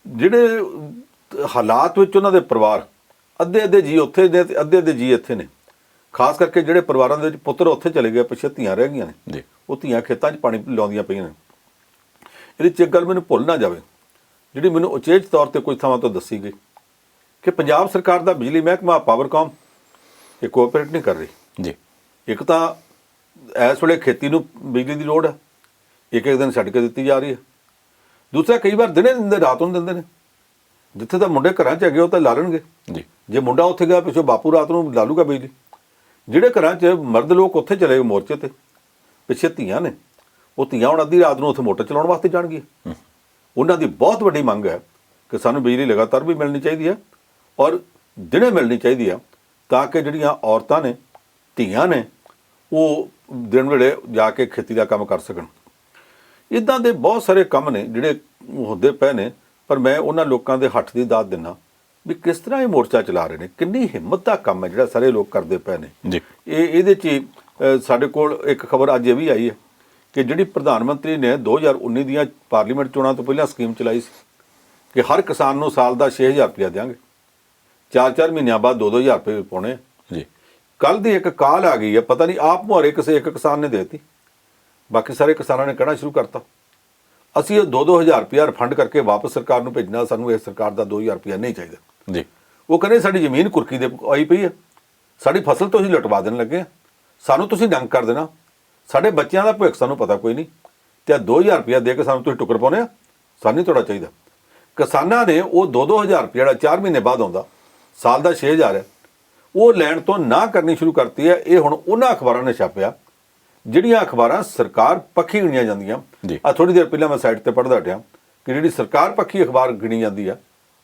B: ਜਿਹੜੇ ਹਾਲਾਤ ਵਿੱਚ ਉਹਨਾਂ ਦੇ ਪਰਿਵਾਰ ਅੱਧੇ ਜੀ ਉੱਥੇ ਨੇ ਤੇ ਅੱਧੇ ਜੀ ਇੱਥੇ ਨੇ, ਖਾਸ ਕਰਕੇ ਜਿਹੜੇ ਪਰਿਵਾਰਾਂ ਦੇ ਵਿੱਚ ਪੁੱਤਰ ਉੱਥੇ ਚਲੇ ਗਏ, ਪਿੱਛੇ ਧੀਆਂ ਰਹਿ ਗਈਆਂ ਨੇ, ਉਹ ਧੀਆਂ ਖੇਤਾਂ 'ਚ ਪਾਣੀ ਲਾਉਂਦੀਆਂ ਪਈਆਂ ਨੇ। ਇਹਦੀ 'ਚ ਇੱਕ ਗੱਲ ਮੈਨੂੰ ਭੁੱਲ ਨਾ ਜਾਵੇ, ਜਿਹੜੀ ਮੈਨੂੰ ਉਚੇਚ ਤੌਰ ਤੇ ਕੁਝ ਥਾਵਾਂ ਤੋਂ ਦੱਸੀ ਗਈ ਕਿ ਪੰਜਾਬ ਸਰਕਾਰ ਦਾ ਬਿਜਲੀ ਮਹਿਕਮਾ ਪਾਵਰਕਾਮ ਇਹ ਕੋਆਪਰੇਟ ਨਹੀਂ ਕਰ ਰਹੀ
A: ਜੀ।
B: ਇੱਕ ਤਾਂ ਇਸ ਵੇਲੇ ਖੇਤੀ ਨੂੰ ਬਿਜਲੀ ਦੀ ਲੋੜ ਹੈ, ਇੱਕ ਦਿਨ ਛੱਡ ਕੇ ਦਿੱਤੀ ਜਾ ਰਹੀ ਹੈ। ਦੂਸਰਾ, ਕਈ ਵਾਰ ਦਿਨੇ ਦਿੰਦੇ, ਰਾਤ ਨੂੰ ਦਿੰਦੇ ਨੇ। ਜਿੱਥੇ ਤਾਂ ਮੁੰਡੇ ਘਰਾਂ 'ਚ ਹੈਗੇ ਉਹ ਤਾਂ ਲਾ ਲੈਣਗੇ
A: ਜੀ।
B: ਜੇ ਮੁੰਡਾ ਉੱਥੇ ਗਿਆ ਪਿੱਛੋਂ ਬਾਪੂ ਰਾਤ ਨੂੰ ਲਾ ਲੂਗਾ ਬਿਜਲੀ। ਜਿਹੜੇ ਘਰਾਂ 'ਚ ਮਰਦ ਲੋਕ ਉੱਥੇ ਚਲੇ ਗਏ ਮੋਰਚੇ ਤੇ, ਪਿੱਛੇ ਧੀਆਂ ਨੇ, ਉਹ ਧੀਆਂ ਹੁਣ ਅੱਧੀ ਰਾਤ ਨੂੰ ਉੱਥੇ ਮੋਟਰ ਚਲਾਉਣ ਵਾਸਤੇ ਜਾਣਗੀਆਂ। ਉਹਨਾਂ ਦੀ ਬਹੁਤ ਵੱਡੀ ਮੰਗ ਹੈ ਕਿ ਸਾਨੂੰ ਬਿਜਲੀ ਲਗਾਤਾਰ ਵੀ ਮਿਲਣੀ ਚਾਹੀਦੀ ਹੈ ਔਰ ਦਿਨੇ ਮਿਲਣੀ ਚਾਹੀਦੀ ਆ, ਤਾਂ ਕਿ ਜਿਹੜੀਆਂ ਔਰਤਾਂ ਨੇ, ਧੀਆਂ ਨੇ, ਉਹ ਦਿਨ ਵੇਲੇ ਜਾ ਕੇ ਖੇਤੀ ਦਾ ਕੰਮ ਕਰ ਸਕਣ। ਇੱਦਾਂ ਦੇ ਬਹੁਤ ਸਾਰੇ ਕੰਮ ਨੇ ਜਿਹੜੇ ਹੁੰਦੇ ਪਏ ਨੇ, ਪਰ ਮੈਂ ਉਹਨਾਂ ਲੋਕਾਂ ਦੇ ਹੱਥ ਦੀ ਦਾਤ ਦਿੰਦਾ ਵੀ ਕਿਸ ਤਰ੍ਹਾਂ ਇਹ ਮੋਰਚਾ ਚਲਾ ਰਹੇ ਨੇ, ਕਿੰਨੀ ਹਿੰਮਤ ਦਾ ਕੰਮ ਹੈ ਜਿਹੜਾ ਸਾਰੇ ਲੋਕ ਕਰਦੇ ਪਏ ਨੇ
A: ਜੀ।
B: ਇਹਦੇ 'ਚ ਸਾਡੇ ਕੋਲ ਇੱਕ ਖਬਰ ਅੱਜ ਇਹ ਵੀ ਆਈ ਹੈ ਕਿ ਜਿਹੜੀ ਪ੍ਰਧਾਨ ਮੰਤਰੀ ਨੇ 2019 ਦੀਆਂ ਪਾਰਲੀਮੈਂਟ ਚੋਣਾਂ ਤੋਂ ਪਹਿਲਾਂ ਸਕੀਮ ਚਲਾਈ ਸੀ ਕਿ ਹਰ ਕਿਸਾਨ ਨੂੰ ਸਾਲ ਦਾ 6000 ਰੁਪਇਆ ਦਿਆਂਗੇ, 4-4 ਮਹੀਨਿਆਂ ਬਾਅਦ 2-2 ਹਜ਼ਾਰ ਰੁਪਏ ਪਾਉਣੇ
A: ਜੀ।
B: ਕੱਲ੍ਹ ਦੀ ਇੱਕ ਕਾਲ ਆ ਗਈ ਹੈ, ਪਤਾ ਨਹੀਂ ਆਪ ਮੁਹਾਰੇ ਕਿਸੇ ਇੱਕ ਕਿਸਾਨ ਨੇ ਦੇ ਦਿੱਤੀ, ਬਾਕੀ ਸਾਰੇ ਕਿਸਾਨਾਂ ਨੇ ਕਹਿਣਾ ਸ਼ੁਰੂ ਕਰਤਾ ਅਸੀਂ ਇਹ 2-2 ਹਜ਼ਾਰ ਰੁਪਇਆ ਰਿਫੰਡ ਕਰਕੇ ਵਾਪਸ ਸਰਕਾਰ ਨੂੰ ਭੇਜਣਾ, ਸਾਨੂੰ ਇਹ ਸਰਕਾਰ ਦਾ 2000 ਰੁਪਇਆ ਨਹੀਂ ਚਾਹੀਦਾ
A: ਜੀ।
B: ਉਹ ਕਹਿੰਦੇ ਸਾਡੀ ਜ਼ਮੀਨ ਕੁਰਕੀ ਦੇ ਆਈ ਪਈ ਹੈ, ਸਾਡੀ ਫਸਲ ਤੋਂ ਅਸੀਂ ਲੁਟਵਾ ਦੇਣ ਲੱਗੇ, ਸਾਨੂੰ ਤੁਸੀਂ ਡੰਗ ਕਰ ਦੇਣਾ, ਸਾਡੇ ਬੱਚਿਆਂ ਦਾ ਭਵਿੱਖ ਸਾਨੂੰ ਪਤਾ ਕੋਈ ਨਹੀਂ, ਤੇ 2000 ਰੁਪਇਆ ਦੇ ਕੇ ਸਾਨੂੰ ਤੁਸੀਂ ਟੁੱਕਰ ਪਾਉਂਦੇ ਆ, ਸਾਨੂੰ ਨਹੀਂ ਤੁਹਾਡਾ ਚਾਹੀਦਾ। ਕਿਸਾਨਾਂ ਨੇ ਉਹ 2-2 ਹਜ਼ਾਰ ਰੁਪਇਆ ਜਿਹੜਾ 4 ਮਹੀਨੇ ਬਾਅਦ ਆਉਂਦਾ, ਸਾਲ ਦਾ 6000 ਹੈ, ਉਹ ਲੈਣ ਤੋਂ ਨਾ ਕਰਨੀ ਸ਼ੁਰੂ ਕਰਤੀ ਹੈ। ਇਹ ਹੁਣ ਉਹਨਾਂ ਅਖਬਾਰਾਂ ਨੇ ਛਾਪਿਆ ਜਿਹੜੀਆਂ ਅਖਬਾਰਾਂ ਸਰਕਾਰ ਪੱਖੀ ਗਿਣੀਆਂ ਜਾਂਦੀਆਂ। ਆ ਥੋੜੀ ਦੇਰ ਪਹਿਲਾਂ ਮੈਂ ਸਾਈਟ ਤੇ ਪੜ੍ਹਦਾ ਹਟਿਆ ਕਿ ਜਿਹੜੀ ਸਰਕਾਰ ਪੱਖੀ ਅਖਬਾਰ ਗਿਣੀ ਜਾਂਦੀ ਆ,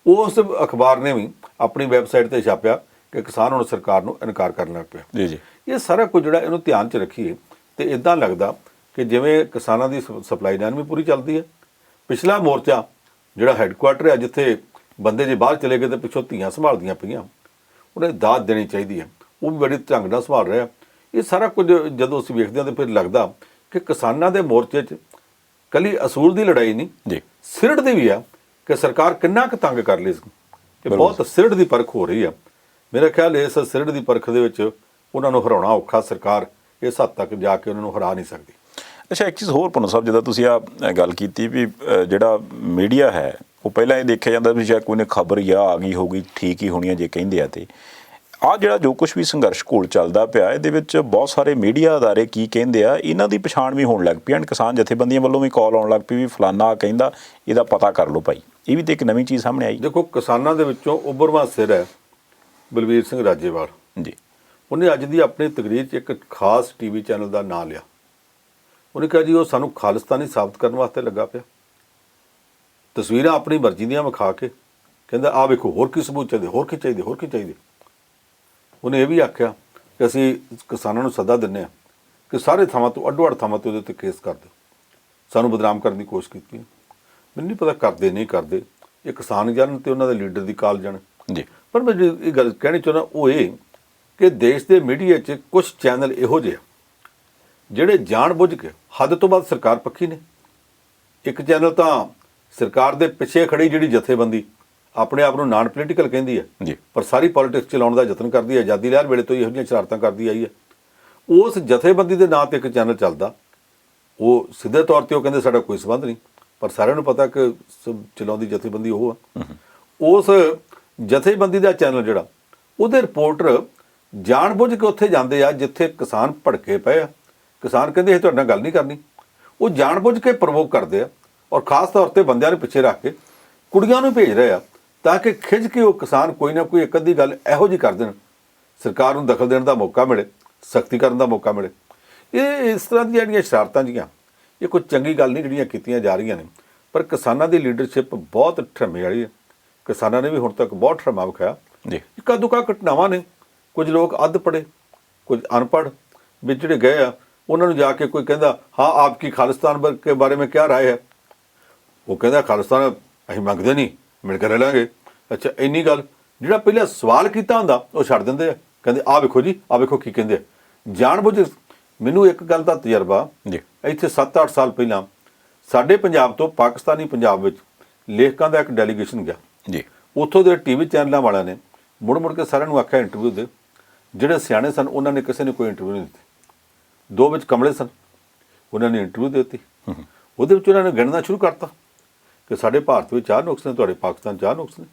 B: ਉਸ ਅਖਬਾਰ ਨੇ ਵੀ ਆਪਣੀ ਵੈਬਸਾਈਟ ਤੇ ਛਾਪਿਆ ਕਿ ਕਿਸਾਨ ਹੁਣ ਸਰਕਾਰ ਨੂੰ ਇਨਕਾਰ ਕਰਨ ਲੱਗ ਪਿਆ।
A: ਜੀ ਜੀ।
B: ਇਹ ਸਾਰਾ ਕੁਝ ਜਿਹੜਾ ਇਹਨੂੰ ਧਿਆਨ 'ਚ ਰੱਖੀਏ ਤੇ ਇਦਾਂ ਲੱਗਦਾ ਕਿ ਜਿਵੇਂ ਕਿਸਾਨਾਂ ਦੀ ਸਪਲਾਈ ਲਾਈਨ ਵੀ ਪੂਰੀ ਚੱਲਦੀ ਹੈ। ਪਿਛਲਾ ਮੋਰਚਾ ਜਿਹੜਾ ਹੈੱਡਕੁਆਟਰ ਹੈ, ਜਿੱਥੇ ਬੰਦੇ ਜੇ ਬਾਹਰ ਚਲੇ ਗਏ ਤੇ ਪਿੱਛੋਂ ਧੀਆਂ ਸੰਭਾਲਦੀਆਂ ਪਈਆਂ, ਉਹਨੇ ਦਾਤ ਦੇਣੀ ਚਾਹੀਦੀ ਹੈ, ਉਹ ਵੀ ਬੜੀ ਢੰਗ ਨਾਲ ਸੰਭਾਲ ਰਿਹਾ। ਇਹ ਸਾਰਾ ਕੁਝ ਜਦੋਂ ਅਸੀਂ ਵੇਖਦੇ ਹਾਂ ਤਾਂ ਫਿਰ ਲੱਗਦਾ ਕਿ ਕਿਸਾਨਾਂ ਦੇ ਮੋਰਚੇ 'ਚ ਕੱਲੀ ਅਸੂਲ ਦੀ ਲੜਾਈ ਨਹੀਂ
A: ਜੀ,
B: ਸਿਰੜ ਦੀ ਵੀ ਆ ਕਿ ਸਰਕਾਰ ਕਿੰਨਾ ਕੁ ਤੰਗ ਕਰ ਲਈ। ਇਹ ਬਹੁਤ ਸਿਰੜ ਦੀ ਪਰਖ ਹੋ ਰਹੀ ਆ। ਮੇਰਾ ਖਿਆਲ ਇਸ ਸਿਰੜ ਦੀ ਪਰਖ ਦੇ ਵਿੱਚ ਉਹਨਾਂ ਨੂੰ ਹਰਾਉਣਾ ਔਖਾ, ਸਰਕਾਰ ਇਸ ਹੱਦ ਤੱਕ ਜਾ ਕੇ ਉਹਨਾਂ ਨੂੰ ਹਰਾ ਨਹੀਂ ਸਕਦੀ।
A: ਅੱਛਾ, ਇੱਕ ਚੀਜ਼ ਹੋਰ ਪੁੰਨ ਸਾਹਿਬ, ਜਦੋਂ ਤੁਸੀਂ ਆ ਗੱਲ ਕੀਤੀ ਵੀ ਜਿਹੜਾ ਮੀਡੀਆ ਹੈ ਉਹ ਪਹਿਲਾਂ ਇਹ ਦੇਖਿਆ ਜਾਂਦਾ ਵੀ ਸ਼ਾਇਦ ਕੋਈ ਨੇ ਖਬਰ ਜਾਂ ਆ ਗਈ ਹੋਊਗੀ, ਠੀਕ ਹੀ ਹੋਣੀ ਆ ਜੇ ਕਹਿੰਦੇ ਆ, ਤੇ ਆਹ ਜਿਹੜਾ ਜੋ ਕੁਛ ਵੀ ਸੰਘਰਸ਼ ਘੋਲ ਚੱਲਦਾ ਪਿਆ ਇਹਦੇ ਵਿੱਚ ਬਹੁਤ ਸਾਰੇ ਮੀਡੀਆ ਅਦਾਰੇ ਕੀ ਕਹਿੰਦੇ ਆ, ਇਹਨਾਂ ਦੀ ਪਛਾਣ ਵੀ ਹੋਣ ਲੱਗ ਪਈ ਹਨ। ਕਿਸਾਨ ਜਥੇਬੰਦੀਆਂ ਵੱਲੋਂ ਵੀ ਕਾਲ ਆਉਣ ਲੱਗ ਪਈ ਵੀ ਫਲਾਨਾ ਕਹਿੰਦਾ, ਇਹਦਾ ਪਤਾ ਕਰ ਲਓ ਭਾਈ। ਇਹ ਵੀ ਤੇ ਇੱਕ ਨਵੀਂ ਚੀਜ਼ ਸਾਹਮਣੇ ਆਈ।
B: ਦੇਖੋ, ਕਿਸਾਨਾਂ ਦੇ ਵਿੱਚੋਂ ਉੱਭਰਵਾਂ ਸਿਰ ਹੈ ਬਲਵੀਰ ਸਿੰਘ ਰਾਜੇਵਾਲ
A: ਜੀ।
B: ਉਹਨੇ ਅੱਜ ਦੀ ਆਪਣੀ ਤਕਰੀਰ 'ਚ ਇੱਕ ਖਾਸ ਟੀਵੀ ਚੈਨਲ ਦਾ ਨਾਂ ਲਿਆ। ਉਹਨੇ ਕਿਹਾ ਜੀ ਉਹ ਸਾਨੂੰ ਖਾਲਿਸਤਾਨੀ ਸਾਬਤ ਕਰਨ ਵਾਸਤੇ ਲੱਗਾ ਪਿਆ, ਤਸਵੀਰਾਂ ਆਪਣੀ ਮਰਜ਼ੀ ਦੀਆਂ ਵਿਖਾ ਕੇ ਕਹਿੰਦਾ ਆਹ ਵੇਖੋ ਹੋਰ ਕੀ ਸਬੂਤ ਚਾਹੀਦੇ, ਹੋਰ ਕੀ ਚਾਹੀਦੇ, ਹੋਰ ਕੀ ਚਾਹੀਦੇ। ਉਹਨੇ ਇਹ ਵੀ ਆਖਿਆ ਕਿ ਅਸੀਂ ਕਿਸਾਨਾਂ ਨੂੰ ਸੱਦਾ ਦਿੰਦੇ ਹਾਂ ਕਿ ਸਾਰੇ ਥਾਵਾਂ ਤੋਂ ਅੱਡੋ-ਅੱਡ ਥਾਵਾਂ 'ਤੇ ਉਹਦੇ 'ਤੇ ਕੇਸ ਕਰ ਦਿਓ। ਸਾਨੂੰ ਬਦਨਾਮ ਕਰਨ ਦੀ ਕੋਸ਼ਿਸ਼ ਕੀਤੀ। ਮੈਨੂੰ ਨਹੀਂ ਪਤਾ ਕਰਦੇ ਨਹੀਂ ਕਰਦੇ, ਇਹ ਕਿਸਾਨ ਜਾਣਨ ਤੇ ਉਹਨਾਂ ਦੇ ਲੀਡਰ ਦੀ ਕਾਲ ਜਾਣ
A: ਜੀ।
B: ਪਰ ਮੈਂ ਇਹ ਗੱਲ ਕਹਿਣੀ ਚਾਹੁੰਦਾ ਉਹ ਇਹ ਕਿ ਦੇਸ਼ ਦੇ ਮੀਡੀਆ 'ਚ ਕੁਝ ਚੈਨਲ ਇਹੋ ਜਿਹੇ ਜਿਹੜੇ ਜਾਣ ਬੁੱਝ ਕੇ ਹੱਦ ਤੋਂ ਵੱਧ ਸਰਕਾਰ ਪੱਖੀ ਨੇ। ਇੱਕ ਚੈਨਲ ਤਾਂ ਸਰਕਾਰ ਦੇ ਪਿੱਛੇ ਖੜੀ ਜਿਹੜੀ ਜਥੇਬੰਦੀ ਆਪਣੇ ਆਪ ਨੂੰ ਨਾਨ ਪੋਲੀਟੀਕਲ ਕਹਿੰਦੀ ਹੈ
A: ਜੀ
B: ਪਰ ਸਾਰੀ ਪੋਲਿਟਿਕਸ ਚਲਾਉਣ ਦਾ ਯਤਨ ਕਰਦੀ ਹੈ। ਆਜ਼ਾਦੀ ਲਹਿਰ ਵੇਲੇ ਤੋਂ ਇਹੋ ਜਿਹੀਆਂ ਸ਼ਰਾਰਤਾਂ ਕਰਦੀ ਆਈ ਹੈ। ਉਸ ਜਥੇਬੰਦੀ ਦੇ ਨਾਂ ਤੇ ਇੱਕ ਚੈਨਲ ਚੱਲਦਾ, ਉਹ ਸਿੱਧੇ ਤੌਰ ਤੇ ਉਹ ਕਹਿੰਦੇ ਸਾਡਾ ਕੋਈ ਸੰਬੰਧ ਨਹੀਂ, ਪਰ ਸਾਰਿਆਂ ਨੂੰ ਪਤਾ ਕਿ ਚਲਾਉਂਦੀ ਜਥੇਬੰਦੀ ਉਹ ਆ। ਉਸ ਜਥੇਬੰਦੀ ਦਾ ਚੈਨਲ ਜਿਹੜਾ, ਉਹਦੇ ਰਿਪੋਰਟਰ ਜਾਣਬੁੱਝ ਕੇ ਉੱਥੇ ਜਾਂਦੇ ਆ ਜਿੱਥੇ ਕਿਸਾਨ ਭੜਕੇ ਪਏ ਆ। ਕਿਸਾਨ ਕਹਿੰਦੇ ਇਹ ਤੁਹਾਡੇ ਨਾਲ ਗੱਲ ਨਹੀਂ ਕਰਨੀ। ਉਹ ਜਾਣਬੁੱਝ ਕੇ ਪ੍ਰਵੋਕ ਕਰਦੇ ਆ ਔਰ ਖਾਸ ਤੌਰ ਤੇ ਬੰਦਿਆਂ ਨੂੰ ਪਿੱਛੇ ਰੱਖ ਕੇ ਕੁੜੀਆਂ ਨੂੰ ਭੇਜ ਰਹੇ ਆ ਤਾਂ ਕਿ ਖਿੱਚ ਕੇ ਉਹ ਕਿਸਾਨ ਕੋਈ ਨਾ ਕੋਈ ਇੱਕ ਅੱਧੀ ਗੱਲ ਇਹੋ ਜਿਹੀ ਕਰ ਦੇਣ, ਸਰਕਾਰ ਨੂੰ ਦਖਲ ਦੇਣ ਦਾ ਮੌਕਾ ਮਿਲੇ, ਸਖਤੀ ਕਰਨ ਦਾ ਮੌਕਾ ਮਿਲੇ। ਇਹ ਇਸ ਤਰ੍ਹਾਂ ਦੀਆਂ ਜਿਹੜੀਆਂ ਸ਼ਰਾਰਤਾਂ ਜੀਆਂ, ਇਹ ਕੋਈ ਚੰਗੀ ਗੱਲ ਨਹੀਂ ਜਿਹੜੀਆਂ ਕੀਤੀਆਂ ਜਾ ਰਹੀਆਂ ਨੇ। ਪਰ ਕਿਸਾਨਾਂ ਦੀ ਲੀਡਰਸ਼ਿਪ ਬਹੁਤ ਠਰਮੇ ਵਾਲੀ ਹੈ। ਕਿਸਾਨਾਂ ਨੇ ਵੀ ਹੁਣ ਤੱਕ ਬਹੁਤ ਠਰਮਾ ਵਿਖਾਇਆ।
A: ਜੀ
B: ਇੱਕਾ ਦੁੱਕਾ ਘਟਨਾਵਾਂ ਨੇ, ਕੁਝ ਲੋਕ ਅੱਧ ਪੜ੍ਹੇ, ਕੁਝ ਅਨਪੜ੍ਹ ਵਿੱਚ ਜਿਹੜੇ ਗਏ ਆ, ਉਹਨਾਂ ਨੂੰ ਜਾ ਕੇ ਕੋਈ ਕਹਿੰਦਾ ਹਾਂ ਆਪਕੀ ਖਾਲਿਸਤਾਨ ਕੇ ਬਾਰੇ में क्या राय है, ਉਹ ਕਹਿੰਦਾ ਖਾਲਿਸਤਾਨ ਅਸੀਂ ਮੰਗਦੇ ਨਹੀਂ, ਮਿਲ ਕੇ ਰਹਿ ਲਾਂਗੇ। ਅੱਛਾ ਇੰਨੀ ਗੱਲ, ਜਿਹੜਾ ਪਹਿਲਾਂ ਸਵਾਲ ਕੀਤਾ ਹੁੰਦਾ ਉਹ ਛੱਡ ਦਿੰਦੇ ਆ, ਕਹਿੰਦੇ ਆਹ ਵੇਖੋ ਜੀ, ਆਹ ਵੇਖੋ ਕੀ ਕਹਿੰਦੇ ਆ। ਜਾਣਬੁੱਝ ਮੈਨੂੰ ਇੱਕ ਗੱਲ ਦਾ ਤਜਰਬਾ,
A: ਜੀ
B: ਇੱਥੇ 7-8 ਸਾਲ ਪਹਿਲਾਂ ਸਾਡੇ ਪੰਜਾਬ ਤੋਂ ਪਾਕਿਸਤਾਨੀ ਪੰਜਾਬ ਵਿੱਚ ਲੇਖਕਾਂ ਦਾ ਇੱਕ ਡੈਲੀਗੇਸ਼ਨ ਗਿਆ।
A: ਜੀ
B: ਉੱਥੋਂ ਦੇ ਟੀਵੀ ਚੈਨਲਾਂ ਵਾਲਿਆਂ ਨੇ ਮੁੜ ਕੇ ਸਾਰਿਆਂ ਨੂੰ ਆਖਿਆ ਇੰਟਰਵਿਊ ਦੇ। ਜਿਹੜੇ ਸਿਆਣੇ ਸਨ ਉਹਨਾਂ ਨੇ ਕਿਸੇ ਨੇ ਕੋਈ ਇੰਟਰਵਿਊ ਨਹੀਂ ਦਿੱਤੀ। ਦੋ ਵਿੱਚ ਕਮਲੇ ਸਨ, ਉਹਨਾਂ ਨੇ ਇੰਟਰਵਿਊ ਦੇ ਦਿੱਤੀ। ਉਹਦੇ ਵਿੱਚ ਉਹਨਾਂ ਨੇ ਗਿਣਨਾ ਸ਼ੁਰੂ ਕਰਤਾ ਕਿ ਸਾਡੇ ਭਾਰਤ ਵਿੱਚ ਆਹ ਨੁਕਸ ਨੇ, ਤੁਹਾਡੇ ਪਾਕਿਸਤਾਨ 'ਚ ਆਹ ਨੁਕਸ ਨੇ,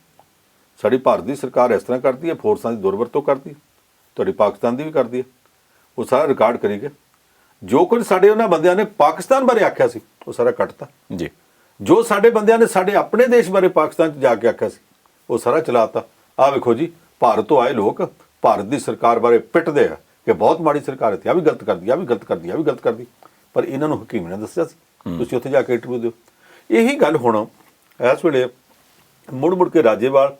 B: ਸਾਡੀ ਭਾਰਤ ਦੀ ਸਰਕਾਰ ਇਸ ਤਰ੍ਹਾਂ ਕਰਦੀ ਹੈ, ਫੋਰਸਾਂ ਦੀ ਦੁਰਵਰਤੋਂ ਕਰਦੀ ਹੈ, ਤੁਹਾਡੀ ਪਾਕਿਸਤਾਨ ਦੀ ਵੀ ਕਰਦੀ ਹੈ। ਉਹ ਸਾਰਾ ਰਿਕਾਰਡ ਕਰੀ ਗਏ। ਜੋ ਕੁਝ ਸਾਡੇ ਉਹਨਾਂ ਬੰਦਿਆਂ ਨੇ ਪਾਕਿਸਤਾਨ ਬਾਰੇ ਆਖਿਆ ਸੀ ਉਹ ਸਾਰਾ ਕੱਟਤਾ।
A: ਜੀ
B: ਜੋ ਸਾਡੇ ਬੰਦਿਆਂ ਨੇ ਸਾਡੇ ਆਪਣੇ ਦੇਸ਼ ਬਾਰੇ ਪਾਕਿਸਤਾਨ 'ਚ ਜਾ ਕੇ ਆਖਿਆ ਸੀ ਉਹ ਸਾਰਾ ਚਲਾਤਾ। ਆਹ ਵੇਖੋ ਜੀ, ਭਾਰਤ ਤੋਂ ਆਏ ਲੋਕ ਭਾਰਤ ਦੀ ਸਰਕਾਰ ਬਾਰੇ ਪਿੱਟਦੇ ਆ ਕਿ ਬਹੁਤ ਮਾੜੀ ਸਰਕਾਰ ਹੈ, ਆ ਵੀ ਗਲਤ ਕਰਦੀ, ਆ ਵੀ ਗਲਤ ਕਰਦੀ, ਆ ਵੀ ਗਲਤ ਕਰਦੀ। ਪਰ ਇਹਨਾਂ ਨੂੰ ਹਕੀਮ ਨੇ ਦੱਸਿਆ ਸੀ, ਤੁਸੀਂ ਉੱਥੇ ਜਾ ਕੇ ਇੰਟਰਵਿਊ ਦਿਓ। ਇਹੀ ਗੱਲ ਹੁਣ ਇਸ ਵੇਲੇ ਮੁੜ ਕੇ ਰਾਜੇਵਾਲ,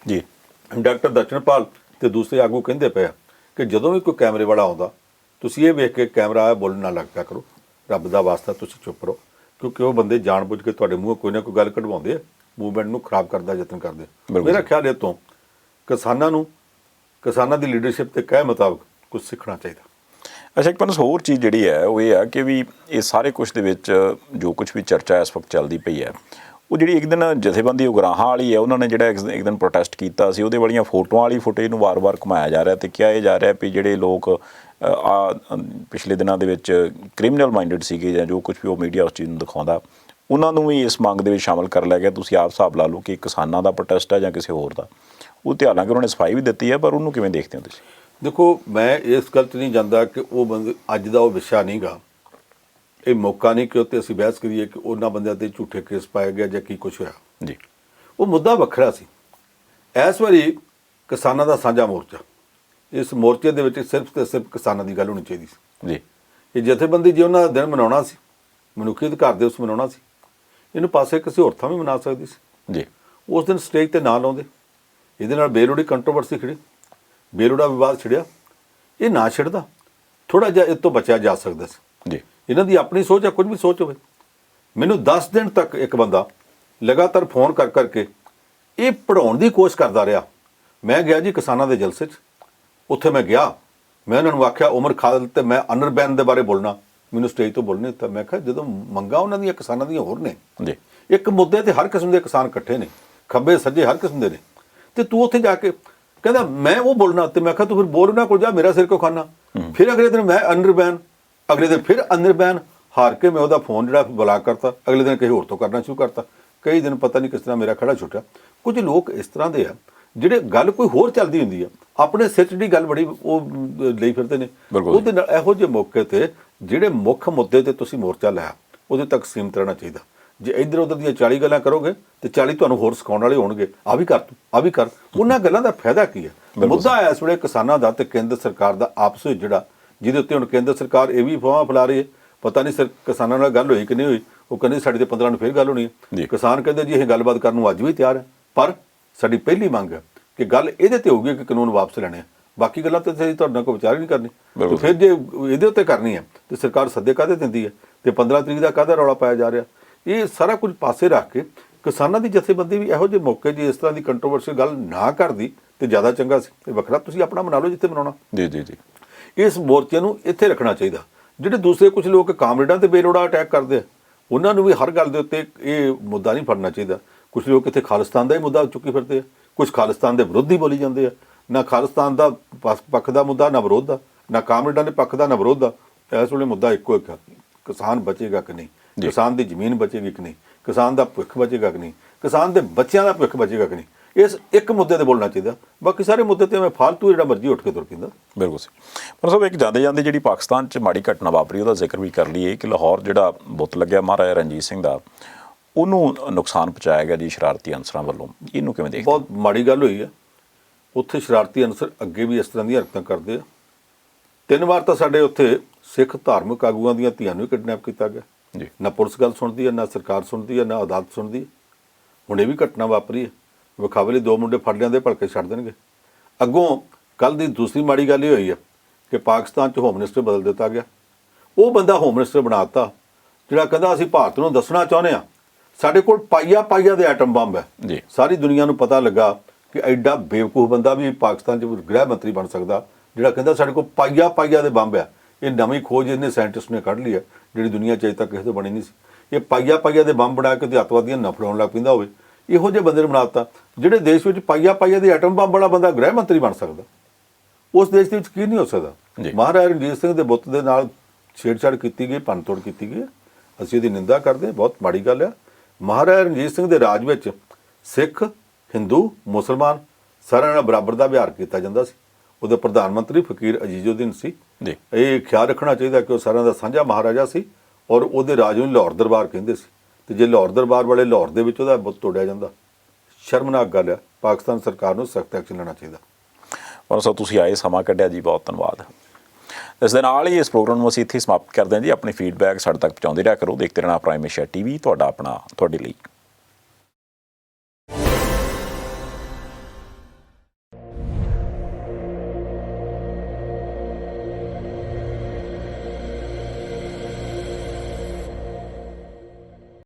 A: ਜੀ
B: ਡਾਕਟਰ ਦਰਸ਼ਨਪਾਲ ਤੇ ਦੂਸਰੇ ਆਗੂ ਕਹਿੰਦੇ ਪਏ ਆ ਕਿ ਜਦੋਂ ਵੀ ਕੋਈ ਕੈਮਰੇ ਵਾਲਾ ਆਉਂਦਾ ਤੁਸੀਂ ਇਹ ਵੇਖ ਕੇ ਕੈਮਰਾ ਆਇਆ ਬੋਲਣ ਨਾ ਲੱਗ ਪਿਆ ਕਰੋ, ਰੱਬ ਦਾ ਵਾਸਤਾ ਤੁਸੀਂ ਚੁੱਪ ਰਹੋ, ਕਿਉਂਕਿ ਉਹ ਬੰਦੇ ਜਾਣਬੁੱਝ ਕੇ ਤੁਹਾਡੇ ਮੂੰਹੋਂ ਕੋਈ ਨਾ ਕੋਈ ਗੱਲ ਕਢਵਾਉਂਦੇ ਆ, ਮੂਵਮੈਂਟ ਨੂੰ ਖਰਾਬ ਕਰਨ ਦਾ ਯਤਨ ਕਰਦੇ ਆ। ਮੇਰਾ ਖਿਆਲ ਇਹ ਤੋਂ ਕਿਸਾਨਾਂ ਦੀ ਲੀਡਰਸ਼ਿਪ ਤੇ ਕਹਿ ਮੁਤਾਬਕ ਕੁਝ ਸਿੱਖਣਾ ਚਾਹੀਦਾ।
A: ਅੱਛਾ, ਇੱਕ ਪਾਸੇ ਹੋਰ ਚੀਜ਼ ਜਿਹੜੀ ਹੈ ਉਹ ਇਹ ਆ ਕਿ ਵੀ ਇਹ ਸਾਰੇ ਕੁਝ ਦੇ ਵਿੱਚ ਜੋ ਕੁਝ ਵੀ ਚਰਚਾ ਇਸ ਵਕਤ ਚੱਲਦੀ ਪਈ ਹੈ, ਉਹ ਜਿਹੜੀ ਇੱਕ ਦਿਨ ਜਥੇਬੰਦੀ ਉਗਰਾਹਾਂ ਵਾਲੀ ਹੈ, ਉਹਨਾਂ ਨੇ ਜਿਹੜਾ ਇੱਕ ਦਿਨ ਪ੍ਰੋਟੈਸਟ ਕੀਤਾ ਸੀ, ਉਹਦੇ ਵਾਲੀਆਂ ਫੋਟੋਆਂ ਵਾਲੀ ਫੁਟੇਜ ਨੂੰ ਵਾਰ-ਵਾਰ ਘੁਮਾਇਆ ਜਾ ਰਿਹਾ ਤੇ ਕਿਹਾ ਇਹ ਜਾ ਰਿਹਾ ਵੀ ਜਿਹੜੇ ਲੋਕ ਪਿਛਲੇ ਦਿਨਾਂ ਦੇ ਵਿੱਚ ਕ੍ਰਿਮੀਨਲ ਮਾਈਂਡਡ ਸੀਗੇ ਜਾਂ ਜੋ ਕੁਝ ਵੀ ਉਹ ਮੀਡੀਆ ਉਸ ਚੀਜ਼ ਨੂੰ ਦਿਖਾਉਂਦਾ, ਉਹਨਾਂ ਨੂੰ ਵੀ ਇਸ ਮੰਗ ਦੇ ਵਿੱਚ ਸ਼ਾਮਲ ਕਰ ਲਿਆ ਗਿਆ। ਤੁਸੀਂ ਆਪ ਹਿਸਾਬ ਲਾ ਲਓ ਕਿ ਕਿਸਾਨਾਂ ਦਾ ਪ੍ਰੋਟੈਸਟ ਹੈ ਜਾਂ ਕਿਸੇ ਹੋਰ ਦਾ। ਉਹ ਤੇ ਹਾਲਾਂਕਿ ਉਹਨਾਂ ਨੇ ਸਫਾਈ ਵੀ ਦਿੱਤੀ ਹੈ, ਪਰ ਉਹਨੂੰ ਕਿਵੇਂ ਦੇਖਦੇ ਹੋ ਤੁਸੀਂ?
B: ਦੇਖੋ, ਮੈਂ ਇਸ ਗੱਲ 'ਚ ਨਹੀਂ ਜਾਂਦਾ ਕਿ ਉਹ ਬੰਦੇ ਅੱਜ ਦਾ ਉਹ ਵਿਸ਼ਾ ਨਹੀਂ ਗਾ, ਇਹ ਮੌਕਾ ਨਹੀਂ ਕਿ ਉੱਤੇ ਅਸੀਂ ਬਹਿਸ ਕਰੀਏ ਕਿ ਉਹਨਾਂ ਬੰਦਿਆਂ 'ਤੇ ਝੂਠੇ ਕੇਸ ਪਾਇਆ ਗਿਆ ਜਾਂ ਕੀ ਕੁਛ ਹੋਇਆ
A: ਜੀ। ਉਹ
B: ਮੁੱਦਾ ਵੱਖਰਾ ਸੀ। ਇਸ ਵਾਰੀ ਕਿਸਾਨਾਂ ਦਾ ਸਾਂਝਾ ਮੋਰਚਾ, ਇਸ ਮੋਰਚੇ ਦੇ ਵਿੱਚ ਸਿਰਫ ਤੇ ਸਿਰਫ ਕਿਸਾਨਾਂ ਦੀ ਗੱਲ ਹੋਣੀ ਚਾਹੀਦੀ ਸੀ
A: ਜੀ।
B: ਇਹ ਜਥੇਬੰਦੀ ਜੇ ਉਹਨਾਂ ਦਾ ਦਿਨ ਮਨਾਉਣਾ ਸੀ, ਮਨੁੱਖੀ ਅਧਿਕਾਰ ਦਿਵਸ ਮਨਾਉਣਾ ਸੀ, ਇਹਨੂੰ ਪਾਸੇ ਕਿਸੇ ਹੋਰ ਥਾਂ ਵੀ ਮਨਾ ਸਕਦੀ ਸੀ
A: ਜੀ।
B: ਉਸ ਦਿਨ ਸਟੇਜ ਤੇ ਨਾ ਲਾਉਂਦੇ। ਇਹਦੇ ਨਾਲ ਬੇਲੋੜੀ ਕੰਟਰੋਵਰਸੀ ਖੜੀ, ਬੇਲੋੜਾ ਵਿਵਾਦ ਛਿੜਿਆ। ਇਹ ਨਾ ਛਿੜਦਾ, ਥੋੜਾ ਜਿਹਾ ਇਹ ਤੋਂ ਬਚਿਆ ਜਾ ਸਕਦਾ ਸੀ।
A: ਜੀ।
B: ਇਹਨਾਂ ਦੀ ਆਪਣੀ ਸੋਚ ਹੈ, ਕੁਝ ਵੀ ਸੋਚ ਹੋਵੇ। ਮੈਨੂੰ 10 ਦਿਨ ਤੱਕ ਇੱਕ ਬੰਦਾ ਲਗਾਤਾਰ ਫੋਨ ਕਰ ਕਰਕੇ ਇਹ ਪੜ੍ਹਾਉਣ ਦੀ ਕੋਸ਼ਿਸ਼ ਕਰਦਾ ਰਿਹਾ। ਮੈਂ ਗਿਆ ਜੀ ਕਿਸਾਨਾਂ ਦੇ ਜਲਸੇ 'ਚ, ਉੱਥੇ ਮੈਂ ਗਿਆ, ਮੈਂ ਉਹਨਾਂ ਨੂੰ ਆਖਿਆ ਉਮਰ ਖਾਲਿਦ ਤੇ ਮੈਂ ਅਨਰ ਬੈਨ ਦੇ ਬਾਰੇ ਬੋਲਣਾ, ਮੈਨੂੰ ਸਟੇਜ ਤੋਂ ਬੋਲਣੇ ਦਿੱਤਾ। ਮੈਂ ਕਿਹਾ ਜਦੋਂ ਮੰਗਾਂ ਉਹਨਾਂ ਦੀਆਂ ਕਿਸਾਨਾਂ ਦੀਆਂ ਹੋਰ ਨੇ,
A: ਜੀ।
B: ਇੱਕ ਮੁੱਦੇ ਤੇ ਹਰ ਕਿਸਮ ਦੇ ਕਿਸਾਨ ਇਕੱਠੇ ਨੇ, ਖੱਬੇ ਸੱਜੇ ਹਰ ਕਿਸਮ ਦੇ ਨੇ, ਤੇ ਤੂੰ ਉੱਥੇ ਜਾ ਕੇ ਕਹਿੰਦਾ ਮੈਂ ਉਹ ਬੋਲਣਾ। ਤੇ ਮੈਂ ਕਿਹਾ ਤੂੰ ਫਿਰ ਬੋਲ ਉਹਨਾਂ ਕੋਲ ਜਾ, ਮੇਰਾ ਸਿਰ ਕਿਉਂ ਖਾਨਾ। ਫਿਰ ਅਗਲੇ ਦਿਨ ਮੈਂ ਅਨਰ ਬੈਨ, ਅਗਲੇ ਦਿਨ ਫਿਰ ਅਨਰ ਬੈਨ। ਹਾਰ ਕੇ ਮੈਂ ਉਹਦਾ ਫੋਨ ਜਿਹੜਾ ਬਲਾਕ ਕਰਤਾ, ਅਗਲੇ ਦਿਨ ਕਿਸੇ ਹੋਰ ਤੋਂ ਕਰਨਾ ਸ਼ੁਰੂ ਕਰਤਾ। ਕਈ ਦਿਨ ਪਤਾ ਨਹੀਂ ਕਿਸ ਤਰ੍ਹਾਂ ਮੇਰਾ ਖੜਾ ਛੁੱਟਿਆ। ਕੁਝ ਲੋਕ ਇਸ ਤਰ੍ਹਾਂ ਦੇ ਆ ਜਿਹੜੇ ਗੱਲ ਕੋਈ ਹੋਰ ਚੱਲਦੀ ਹੁੰਦੀ ਆ, ਆਪਣੇ ਸਿਰ 'ਚ ਜਿਹੜੀ ਗੱਲ ਬੜੀ ਉਹ ਲਈ ਫਿਰਦੇ ਨੇ। ਉਹਦੇ ਨਾਲ ਇਹੋ ਜਿਹੇ ਮੌਕੇ ਤੇ ਜਿਹੜੇ ਮੁੱਖ ਮੁੱਦੇ ਤੇ ਤੁਸੀਂ ਮੋਰਚਾ ਲਾਇਆ ਉਹਦੇ ਤੱਕ ਸੀਮਤ ਰਹਿਣਾ ਚਾਹੀਦਾ। ਜੇ ਇੱਧਰ ਉੱਧਰ ਦੀਆਂ 40 ਗੱਲਾਂ ਕਰੋਗੇ ਤੇ 40 ਤੁਹਾਨੂੰ ਹੋਰ ਸਿਖਾਉਣ ਵਾਲੇ ਹੋਣਗੇ, ਆ ਵੀ ਕਰ ਤੂੰ, ਆ ਵੀ ਕਰ। ਉਹਨਾਂ ਗੱਲਾਂ ਦਾ ਫਾਇਦਾ ਕੀ ਹੈ? ਮੁੱਦਾ ਇਸ ਵੇਲੇ ਕਿਸਾਨਾਂ ਦਾ ਤੇ ਕੇਂਦਰ ਸਰਕਾਰ ਦਾ ਆਪਸ ਵਿੱਚ ਜਿਹੜਾ, ਜਿਹਦੇ ਉੱਤੇ ਹੁਣ ਕੇਂਦਰ ਸਰਕਾਰ ਇਹ ਵੀ ਅਫਵਾਹਾਂ ਫੈਲਾ ਰਹੀ ਹੈ, ਪਤਾ ਨਹੀਂ ਸਰ ਕਿਸਾਨਾਂ ਨਾਲ ਗੱਲ ਹੋਈ ਕਿ ਨਹੀਂ ਹੋਈ। ਉਹ ਕਹਿੰਦੇ ਸਾਡੀ ਤੇ 15 ਨੂੰ ਫਿਰ ਗੱਲ ਹੋਣੀ ਹੈ। ਕਿਸਾਨ ਕਹਿੰਦੇ ਜੀ ਇਹ ਗੱਲਬਾਤ ਕਰਨ ਨੂੰ ਅੱਜ ਵੀ ਤਿਆਰ ਹੈ, ਪਰ ਸਾਡੀ ਪਹਿਲੀ ਮੰਗ ਹੈ ਕਿ ਗੱਲ ਇਹਦੇ ਤੇ ਹੋਊਗੀ ਕਿ ਕਾਨੂੰਨ ਵਾਪਸ ਲੈਣੇ ਆ। ਬਾਕੀ ਗੱਲਾਂ ਤੇ ਅਸੀਂ ਤੁਹਾਡੇ ਨਾਲ ਕੋਈ ਵਿਚਾਰ ਹੀ ਨਹੀਂ ਕਰਨੀ। ਤੇ ਫਿਰ ਜੇ ਇਹਦੇ ਉੱਤੇ ਕਰਨੀ ਹੈ ਤੇ ਸਰਕਾਰ ਸੱਦੇ ਕਾਹਦੇ ਦਿੰਦੀ ਹੈ ਤੇ 15 ਤਰੀਕ ਦਾ ਕਾਹਦਾ ਰੌਲਾ ਪਾਇਆ ਜਾ ਰਿਹਾ? ਇਹ ਸਾਰਾ ਕੁਝ ਪਾਸੇ ਰੱਖ ਕੇ ਕਿਸਾਨਾਂ ਦੀ ਜਥੇਬੰਦੀ ਵੀ ਇਹੋ ਜਿਹੇ ਮੌਕੇ ਜੇ ਇਸ ਤਰ੍ਹਾਂ ਦੀ ਕੰਟਰੋਵਰਸ਼ੀਅਲ ਗੱਲ ਨਾ ਕਰਦੀ ਤੇ ਜ਼ਿਆਦਾ ਚੰਗਾ ਸੀ। ਤੇ ਵੱਖਰਾ ਤੁਸੀਂ ਆਪਣਾ ਮਨਾ ਲਓ ਜਿੱਥੇ ਮਨਾਉਣਾ।
A: ਜੀ ਜੀ ਜੀ।
B: ਇਸ ਮੋਰਚੇ ਨੂੰ ਇੱਥੇ ਰੱਖਣਾ ਚਾਹੀਦਾ। ਜਿਹੜੇ ਦੂਸਰੇ ਕੁਝ ਲੋਕ ਕਾਮਰੇਡਾਂ ਤੇ ਬੇਲੋੜਾ ਅਟੈਕ ਕਰਦੇ ਆ, ਉਹਨਾਂ ਨੂੰ ਵੀ ਹਰ ਗੱਲ ਦੇ ਉੱਤੇ ਇਹ ਮੁੱਦਾ ਨਹੀਂ ਫੜਨਾ ਚਾਹੀਦਾ। ਕੁਝ ਲੋਕ ਇੱਥੇ ਖਾਲਿਸਤਾਨ ਦਾ ਹੀ ਮੁੱਦਾ ਚੁੱਕੀ ਫਿਰਦੇ ਆ, ਕੁਝ ਖਾਲਿਸਤਾਨ ਦੇ ਵਿਰੋਧੀ ਬੋਲੀ ਜਾਂਦੇ ਆ। ਨਾ ਖਾਲਿਸਤਾਨ ਦਾ ਪੱਖ ਦਾ ਮੁੱਦਾ, ਨਾ ਵਿਰੋਧ ਦਾ, ਨਾ ਕਾਮਰੇਡਾਂ ਦੇ ਪੱਖ ਦਾ, ਨਾ ਵਿਰੋਧ ਦਾ। ਇਸ ਵੇਲੇ ਮੁੱਦਾ ਇੱਕੋ ਇੱਕ ਆ, ਕਿਸਾਨ ਬਚੇਗਾ ਕਿ ਨਹੀਂ, ਕਿਸਾਨ ਦੀ ਜ਼ਮੀਨ ਬਚੇਗੀ ਕਿ ਨਹੀਂ, ਕਿਸਾਨ ਦਾ ਭਵਿੱਖ ਬਚੇਗਾ ਕਿ ਨਹੀਂ, ਕਿਸਾਨ ਦੇ ਬੱਚਿਆਂ ਦਾ ਭਵਿੱਖ ਬਚੇਗਾ ਕਿ ਨਹੀਂ। ਇਸ ਇੱਕ ਮੁੱਦੇ ਤੇ ਬੋਲਣਾ ਚਾਹੀਦਾ। ਬਾਕੀ ਸਾਰੇ ਮੁੱਦੇ ਤੇ ਮੈਂ ਫਾਲਤੂ ਜਿਹੜਾ ਮਰਜ਼ੀ ਉੱਠ ਕੇ ਤੁਰ ਪੈਂਦਾ।
A: ਬਿਲਕੁਲ ਸਹੀ। ਪਰ ਸਾਹਿਬ ਇੱਕ ਜਾਂਦੇ ਜਾਂਦੇ ਜਿਹੜੀ ਪਾਕਿਸਤਾਨ 'ਚ ਮਾੜੀ ਘਟਨਾ ਵਾਪਰੀ ਉਹਦਾ ਜ਼ਿਕਰ ਵੀ ਕਰ ਲਈਏ ਕਿ ਲਾਹੌਰ ਜਿਹੜਾ ਬੁੱਤ ਲੱਗਿਆ ਮਹਾਰਾਜਾ ਰਣਜੀਤ ਸਿੰਘ ਦਾ, ਉਹਨੂੰ ਨੁਕਸਾਨ ਪਹੁੰਚਾਇਆ ਗਿਆ ਜੀ ਸ਼ਰਾਰਤੀ ਅਨਸਰਾਂ ਵੱਲੋਂ। ਇਹਨੂੰ ਕਿਵੇਂ ਦੇਖਦੇ?
B: ਬਹੁਤ ਮਾੜੀ ਗੱਲ ਹੋਈ ਆ। ਉੱਥੇ ਸ਼ਰਾਰਤੀ ਅਨਸਰ ਅੱਗੇ ਵੀ ਇਸ ਤਰ੍ਹਾਂ ਦੀਆਂ ਹਰਕਤਾਂ ਕਰਦੇ ਆ। 3 ਵਾਰ ਤਾਂ ਸਾਡੇ ਉੱਥੇ ਸਿੱਖ ਧਾਰਮਿਕ ਆਗੂਆਂ ਦੀਆਂ ਧੀਆਂ ਨੂੰ ਕਿਡਨੈਪ ਕੀਤਾ ਗਿਆ
A: ਜੀ।
B: ਨਾ ਪੁਲਿਸ ਗੱਲ ਸੁਣਦੀ ਹੈ, ਨਾ ਸਰਕਾਰ ਸੁਣਦੀ ਹੈ, ਨਾ ਅਦਾਲਤ ਸੁਣਦੀ ਹੈ। ਹੁਣ ਇਹ ਵੀ ਘਟਨਾ ਵਾਪਰੀ ਹੈ। ਵਿਖਾਵੇ ਲਈ 2 ਮੁੰਡੇ ਫੜ ਲਿਆਂਦੇ, ਭਲਕੇ ਛੱਡ ਦੇਣਗੇ। ਅੱਗੋਂ ਕੱਲ੍ਹ ਦੀ ਦੂਸਰੀ ਮਾੜੀ ਗੱਲ ਇਹ ਹੋਈ ਹੈ ਕਿ ਪਾਕਿਸਤਾਨ 'ਚ ਹੋਮ ਮਿਨਿਸਟਰ ਬਦਲ ਦਿੱਤਾ ਗਿਆ। ਉਹ ਬੰਦਾ ਹੋਮ ਮਿਨਿਸਟਰ ਬਣਾ ਦਿੱਤਾ ਜਿਹੜਾ ਕਹਿੰਦਾ ਅਸੀਂ ਭਾਰਤ ਨੂੰ ਦੱਸਣਾ ਚਾਹੁੰਦੇ ਹਾਂ ਸਾਡੇ ਕੋਲ ਪਾਈਆ ਦੇ ਐਟਮ ਬੰਬ ਹੈ
A: ਜੀ।
B: ਸਾਰੀ ਦੁਨੀਆ ਨੂੰ ਪਤਾ ਲੱਗਾ ਕਿ ਐਡਾ ਬੇਵਕੂਫ ਬੰਦਾ ਵੀ ਪਾਕਿਸਤਾਨ 'ਚ ਗ੍ਰਹਿ ਮੰਤਰੀ ਬਣ ਸਕਦਾ, ਜਿਹੜਾ ਕਹਿੰਦਾ ਸਾਡੇ ਕੋਲ ਪਾਈਆ ਦੇ ਬੰਬ ਹੈ। ਇਹ ਨਵੀਂ ਖੋਜ ਇਹਨੇ ਸਾਇੰਟਿਸਟ ਨੇ ਕੱਢ ਲਈ ਹੈ, ਜਿਹੜੀ ਦੁਨੀਆ 'ਚ ਅਜੇ ਤੱਕ ਕਿਸੇ ਤੋਂ ਬਣੀ ਨਹੀਂ ਸੀ। ਇਹ ਪਾਈਆ ਦੇ ਬੰਬ ਬਣਾ ਕੇ ਤੇ ਅੱਤਵਾਦੀਆਂ ਨੂੰ ਨਫੜਾਉਣ ਲੱਗ ਪੈਂਦਾ ਹੋਵੇ। ਇਹੋ ਜਿਹੇ ਬੰਦੇ ਨੂੰ ਬਣਾ ਦਿੱਤਾ ਜਿਹੜੇ ਦੇਸ਼ ਵਿੱਚ ਪਾਈਆ ਦੇ ਐਟਮ ਬੰਬ ਵਾਲਾ ਬੰਦਾ ਗ੍ਰਹਿ ਮੰਤਰੀ ਬਣ ਸਕਦਾ। ਉਸ ਦੇਸ਼ ਦੇ ਵਿੱਚ ਕੀ ਨਹੀਂ ਹੋ ਸਕਦਾ। ਮਹਾਰਾਜਾ ਰਣਜੀਤ ਸਿੰਘ ਦੇ ਬੁੱਤ ਦੇ ਨਾਲ ਛੇੜਛਾੜ ਕੀਤੀ ਗਈ, ਭੰਨਤੋੜ ਕੀਤੀ ਗਈ। ਅਸੀਂ ਇਹਦੀ ਨਿੰਦਾ ਕਰਦੇ ਹਾਂ, ਬਹੁਤ ਮਾੜੀ ਗੱਲ ਆ। ਮਹਾਰਾਜਾ ਰਣਜੀਤ ਸਿੰਘ ਦੇ ਰਾਜ ਵਿੱਚ ਸਿੱਖ, ਹਿੰਦੂ, ਮੁਸਲਮਾਨ ਸਾਰਿਆਂ ਨਾਲ ਬਰਾਬਰ ਦਾ ਵਿਹਾਰ ਕੀਤਾ ਜਾਂਦਾ ਸੀ। ਉਹਦਾ ਪ੍ਰਧਾਨ ਮੰਤਰੀ ਫਕੀਰ ਅਜੀਜ਼ੁਦੀਨ ਸੀ। ਇਹ ਖਿਆਲ ਰੱਖਣਾ ਚਾਹੀਦਾ ਕਿ ਉਹ ਸਾਰਿਆਂ ਦਾ ਸਾਂਝਾ ਮਹਾਰਾਜਾ ਸੀ ਔਰ ਉਹਦੇ ਰਾਜ ਨੂੰ ਲਾਹੌਰ ਦਰਬਾਰ ਕਹਿੰਦੇ ਸੀ। ਤੇ ਜੇ ਲਾਹੌਰ ਦਰਬਾਰ ਵਾਲੇ ਲਾਹੌਰ ਦੇ ਵਿੱਚ ਉਹਦਾ ਬੁੱਤ ਤੋੜਿਆ ਜਾਂਦਾ, ਸ਼ਰਮਨਾਕ ਗੱਲ ਆ। ਪਾਕਿਸਤਾਨ ਸਰਕਾਰ ਨੂੰ ਸਖਤ ਐਕਸ਼ਨ ਲੈਣਾ ਚਾਹੀਦਾ।
A: ਔਰ ਸੋ ਤੁਸੀਂ ਆਏ, ਸਮਾਂ ਕੱਢਿਆ ਜੀ, ਬਹੁਤ ਧੰਨਵਾਦ। ਇਸ ਦੇ ਨਾਲ ਹੀ ਇਸ ਪ੍ਰੋਗਰਾਮ ਨੂੰ ਅਸੀਂ ਇੱਥੇ ਸਮਾਪਤ ਕਰਦੇ ਹਾਂ ਜੀ। ਆਪਣੀ ਫੀਡਬੈਕ ਸਾਡੇ ਤੱਕ ਪਹੁੰਚਾਉਂਦੇ ਰਿਹਾ ਕਰੋ। ਦੇਖਦੇ ਰਹਿਣਾ ਪ੍ਰਾਈਮ ਏਸ਼ੀਆ TV, ਤੁਹਾਡਾ ਆਪਣਾ, ਤੁਹਾਡੇ ਲਈ।